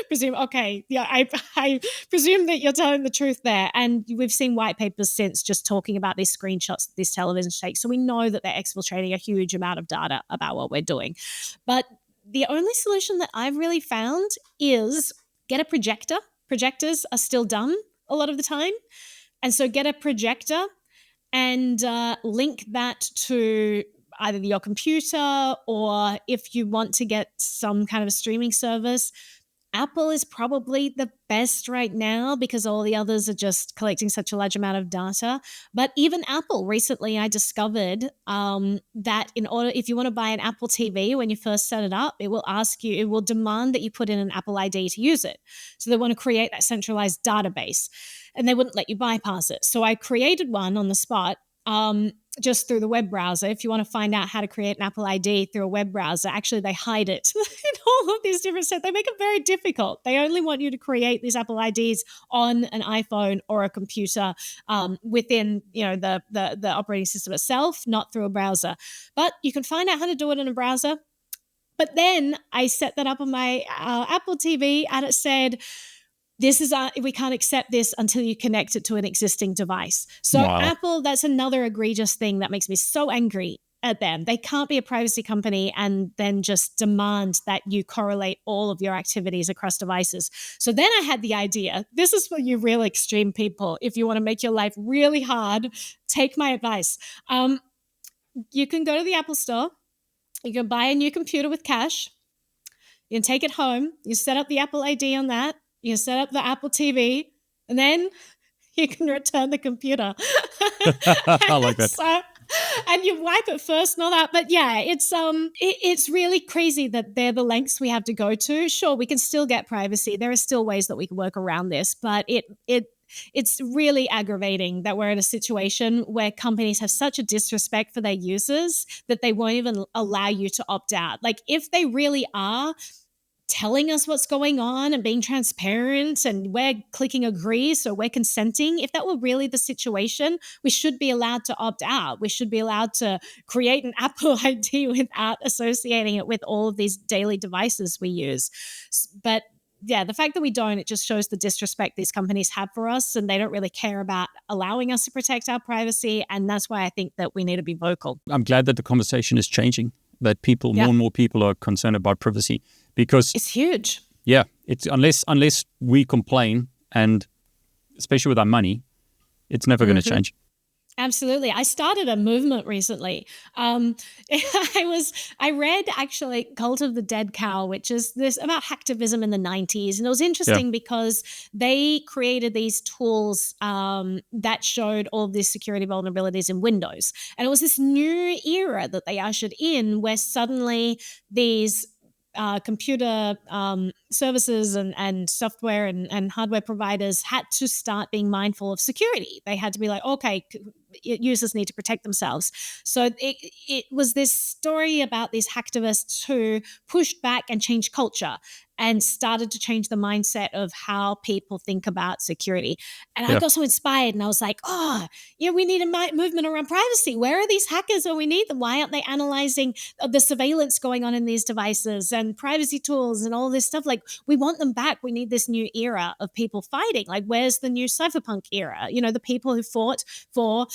presume, okay, yeah, I presume that you're telling the truth there. And we've seen white papers since just talking about these screenshots of these television shakes. So we know that they're exfiltrating a huge amount of data about what we're doing. But the only solution that I've really found is get a projector. Projectors are still dumb a lot of the time. And so get a projector and link that to either your computer, or if you want to get some kind of a streaming service, Apple is probably the best right now because all the others are just collecting such a large amount of data. But even Apple, recently I discovered that if you want to buy an Apple TV, when you first set it up, it will demand that you put in an Apple ID to use it. So they want to create that centralized database, and they wouldn't let you bypass it. So I created one on the spot. Just through the web browser. If you want to find out how to create an Apple ID through a web browser, actually they hide it in all of these different sets. They make it very difficult. They only want you to create these Apple IDs on an iPhone or a computer within the operating system itself, not through a browser. But you can find out how to do it in a browser. But then I set that up on my Apple TV, and it said, we can't accept this until you connect it to an existing device. So Wow. Apple, that's another egregious thing that makes me so angry at them. They can't be a privacy company and then just demand that you correlate all of your activities across devices. So then I had the idea, this is for you real extreme people. If you want to make your life really hard, take my advice. You can go to the Apple Store. You can buy a new computer with cash. You can take it home. You set up the Apple ID on that. You set up the Apple TV, and then you can return the computer. I like that. And you wipe it first and all that. But yeah, it's really crazy that they're the lengths we have to go to. Sure, we can still get privacy. There are still ways that we can work around this, but it's really aggravating that we're in a situation where companies have such a disrespect for their users that they won't even allow you to opt out. Like, if they really are telling us what's going on and being transparent and we're clicking agree, so we're consenting, if that were really the situation, we should be allowed to opt out. We should be allowed to create an Apple ID without associating it with all of these daily devices we use. But yeah, the fact that we don't, it just shows the disrespect these companies have for us, and they don't really care about allowing us to protect our privacy. And that's why I think that we need to be vocal. I'm glad that the conversation is changing, that more and more people are concerned about privacy, because it's huge. Yeah, it's unless we complain, and especially with our money, it's never going to change. Absolutely. I started a movement recently. I read actually Cult of the Dead Cow, which is this about hacktivism in the 90s. And it was interesting because they created these tools that showed all of these security vulnerabilities in Windows. And it was this new era that they ushered in where suddenly these computer services and software and hardware providers had to start being mindful of security. They had to be like, okay, users need to protect themselves. So it was this story about these hacktivists who pushed back and changed culture and started to change the mindset of how people think about security. And I got so inspired, and I was like, we need a movement around privacy. Where are these hackers when we need them? Why aren't they analyzing the surveillance going on in these devices and privacy tools and all this stuff? Like, we want them back. We need this new era of people fighting. Like, where's the new cypherpunk era? You know, the people who fought for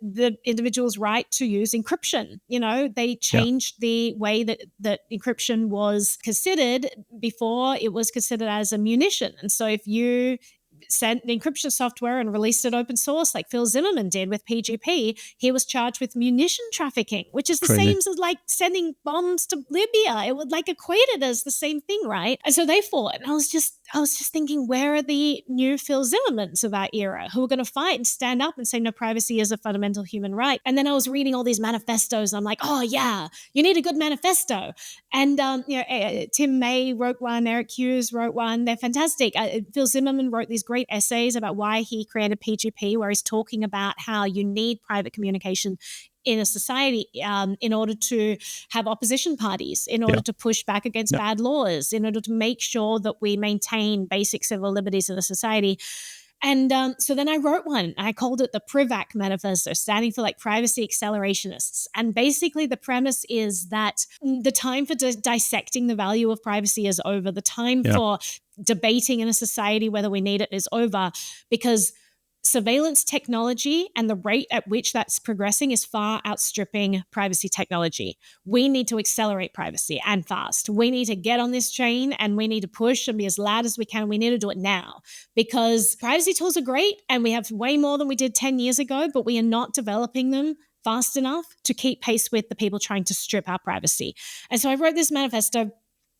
the individual's right to use encryption. You know, they changed the way that encryption was considered. Before, it was considered as a munition. And so if you sent encryption software and released it open source like Phil Zimmermann did with PGP, he was charged with munition trafficking, which is the same as like sending bombs to Libya. It would like equate it as the same thing, right? And so they fought. And I was just thinking, where are the new Phil Zimmermans of our era who are going to fight and stand up and say no, privacy is a fundamental human right? And then I was reading all these manifestos, and I'm like, oh yeah, you need a good manifesto. And Tim May wrote one, Eric Hughes wrote one. They're fantastic. Phil Zimmermann wrote these great essays about why he created PGP, where he's talking about how you need private communication in a society in order to have opposition parties, in order to push back against bad laws, in order to make sure that we maintain basic civil liberties in a society. And so then I wrote one. I called it the PRIVAC Manifesto, standing for like Privacy Accelerationists. And basically the premise is that the time for dissecting the value of privacy is over. The time for debating in a society whether we need it is over, because surveillance technology and the rate at which that's progressing is far outstripping privacy technology. We need to accelerate privacy, and fast. We need to get on this train, and we need to push and be as loud as we can. We need to do it now, because privacy tools are great and we have way more than we did 10 years ago, but we are not developing them fast enough to keep pace with the people trying to strip our privacy. And so I wrote this manifesto.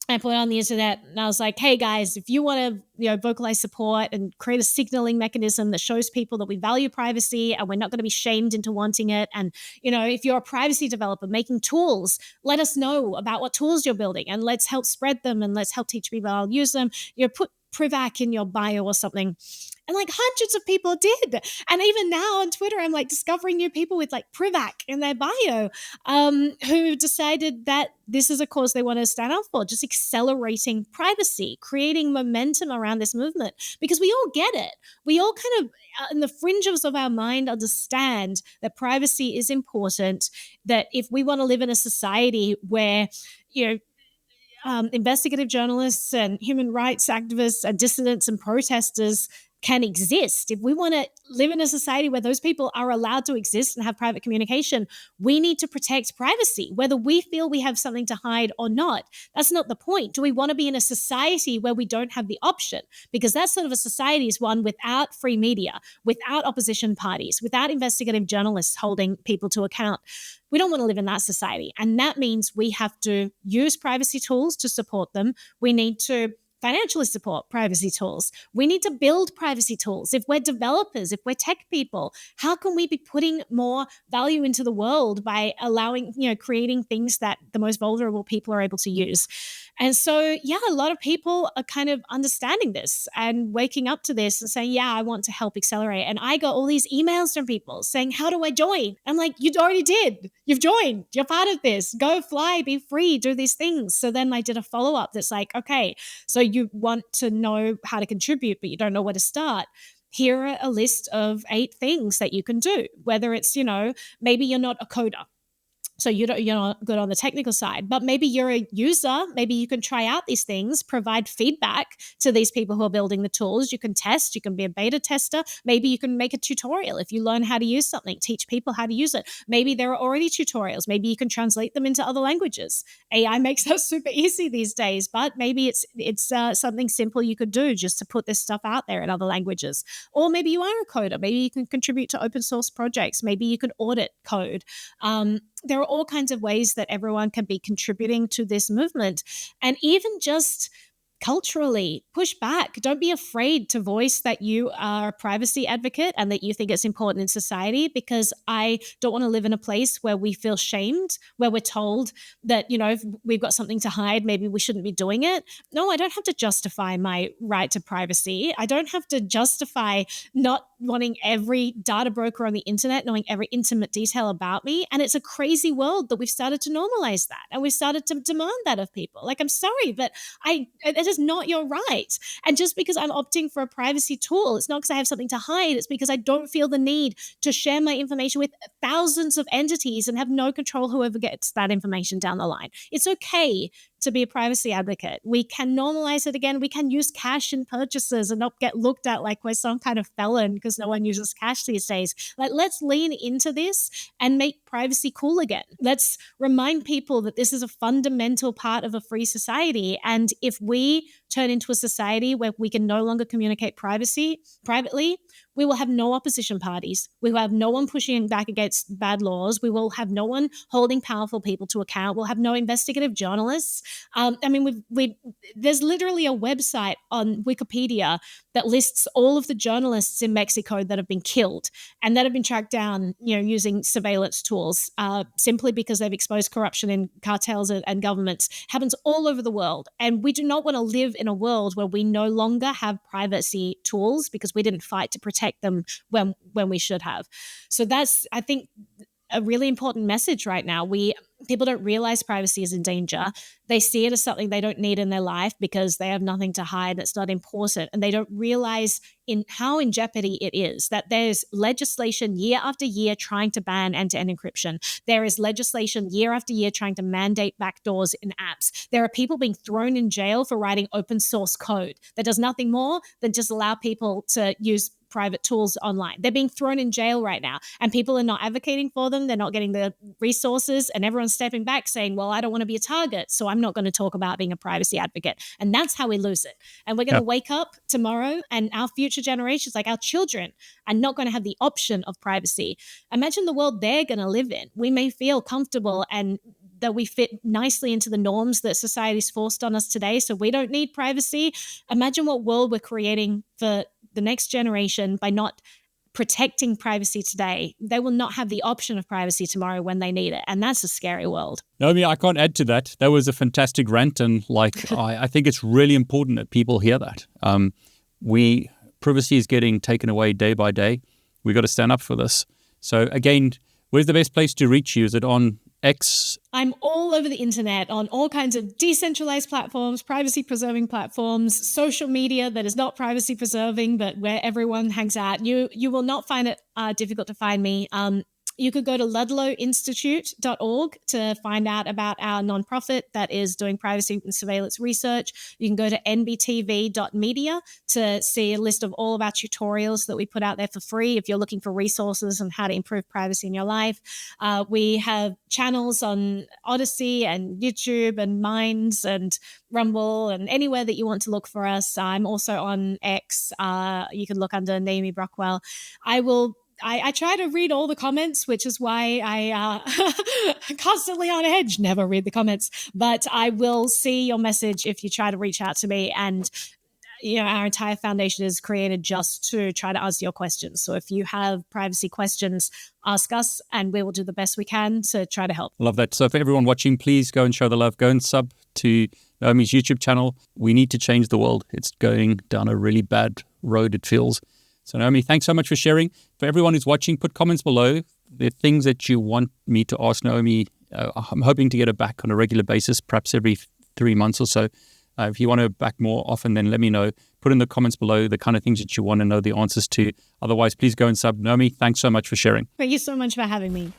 I put it on the internet, and I was like, hey guys, if you want to vocalize support and create a signaling mechanism that shows people that we value privacy and we're not going to be shamed into wanting it, and if you're a privacy developer making tools, let us know about what tools you're building and let's help spread them and let's help teach people how to use them. Put Privac in your bio or something. And like hundreds of people did. And even now on Twitter, I'm like discovering new people with like Privac in their bio, who decided that this is a cause they want to stand up for, just accelerating privacy, creating momentum around this movement, because we all get it. We all kind of, in the fringes of our mind, understand that privacy is important, that if we want to live in a society where, investigative journalists and human rights activists and dissidents and protesters can exist, if we want to live in a society where those people are allowed to exist and have private communication, we need to protect privacy, whether we feel we have something to hide or not. That's not the point. Do we want to be in a society where we don't have the option? Because that sort of a society is one without free media, without opposition parties, without investigative journalists holding people to account. We don't want to live in that society. And that means we have to use privacy tools to support them. We need to financially support privacy tools. We need to build privacy tools. If we're developers, if we're tech people, how can we be putting more value into the world by allowing, creating things that the most vulnerable people are able to use? And so, a lot of people are kind of understanding this and waking up to this and saying, I want to help accelerate. And I got all these emails from people saying, how do I join? I'm like, you already did. You've joined. You're part of this. Go fly, be free, do these things. So then I did a follow-up that's like, okay, so you want to know how to contribute, but you don't know where to start. Here are a list of 8 things that you can do, whether it's, maybe you're not a coder, so you're not good on the technical side, but maybe you're a user. Maybe you can try out these things, provide feedback to these people who are building the tools. You can test, you can be a beta tester. Maybe you can make a tutorial. If you learn how to use something, teach people how to use it. Maybe there are already tutorials. Maybe you can translate them into other languages. AI makes that super easy these days, but maybe it's something simple you could do just to put this stuff out there in other languages. Or maybe you are a coder. Maybe you can contribute to open source projects. Maybe you can audit code. There are all kinds of ways that everyone can be contributing to this movement. And even just culturally, push back. Don't be afraid to voice that you are a privacy advocate and that you think it's important in society, because I don't want to live in a place where we feel shamed, where we're told that, if we've got something to hide, maybe we shouldn't be doing it. No, I don't have to justify my right to privacy. I don't have to justify not wanting every data broker on the internet knowing every intimate detail about me. And it's a crazy world that we've started to normalize that. And we've started to demand that of people. Like, I'm sorry, but it is not your right. And just because I'm opting for a privacy tool, it's not because I have something to hide. It's because I don't feel the need to share my information with thousands of entities and have no control whoever gets that information down the line. It's okay to be a privacy advocate. We can normalize it again. We can use cash in purchases and not get looked at like we're some kind of felon because no one uses cash these days. Like, let's lean into this and make privacy cool again. Let's remind people that this is a fundamental part of a free society. And if we turn into a society where we can no longer communicate privately, we will have no opposition parties. We will have no one pushing back against bad laws. We will have no one holding powerful people to account. We'll have no investigative journalists. There's literally a website on Wikipedia that lists all of the journalists in Mexico that have been killed and that have been tracked down, using surveillance tools, simply because they've exposed corruption in cartels and governments. Happens all over the world. And we do not want to live in a world where we no longer have privacy tools because we didn't fight to protect them when we should have. So that's, I think, a really important message right now. We People don't realize privacy is in danger. They see it as something they don't need in their life because they have nothing to hide that's not important. And they don't realize how in jeopardy it is, that there's legislation year after year trying to ban end-to-end encryption. There is legislation year after year trying to mandate backdoors in apps. There are people being thrown in jail for writing open source code that does nothing more than just allow people to use private tools online. They're being thrown in jail right now, and people are not advocating for them. They're not getting the resources, and everyone's stepping back saying, well, I don't want to be a target, so I'm not going to talk about being a privacy advocate. And that's how we lose it. And we're going to wake up tomorrow, and our future generations, like our children, are not going to have the option of privacy. Imagine the world they're going to live in. We may feel comfortable and that we fit nicely into the norms that society's forced on us today, so we don't need privacy. Imagine what world we're creating for the next generation by not protecting privacy today. They will not have the option of privacy tomorrow when they need it. And that's a scary world. Naomi, I can't add to that. That was a fantastic rant. And I think it's really important that people hear that. Privacy is getting taken away day by day. We've got to stand up for this. So again, where's the best place to reach you? Is it on X? I'm all over the internet on all kinds of decentralized platforms, privacy-preserving platforms, social media that is not privacy-preserving, but where everyone hangs out. You will not find it difficult to find me. You could go to ludlowinstitute.org to find out about our nonprofit that is doing privacy and surveillance research. You can go to nbtv.media to see a list of all of our tutorials that we put out there for free if you're looking for resources on how to improve privacy in your life. We have channels on Odyssey and YouTube and Minds and Rumble and anywhere that you want to look for us. I'm also on X. You can look under Naomi Brockwell. I try to read all the comments, which is why I constantly on edge, never read the comments, but I will see your message if you try to reach out to me. And, our entire foundation is created just to try to answer your questions. So if you have privacy questions, ask us and we will do the best we can to try to help. Love that. So for everyone watching, please go and show the love. Go and sub to Naomi's YouTube channel. We need to change the world. It's going down a really bad road, it feels. So Naomi, thanks so much for sharing. For everyone who's watching, put comments below. The things that you want me to ask Naomi. I'm hoping to get her back on a regular basis, perhaps every 3 months or so. If you want her back more often, then let me know. Put in the comments below the kind of things that you want to know the answers to. Otherwise, please go and sub. Naomi, thanks so much for sharing. Thank you so much for having me.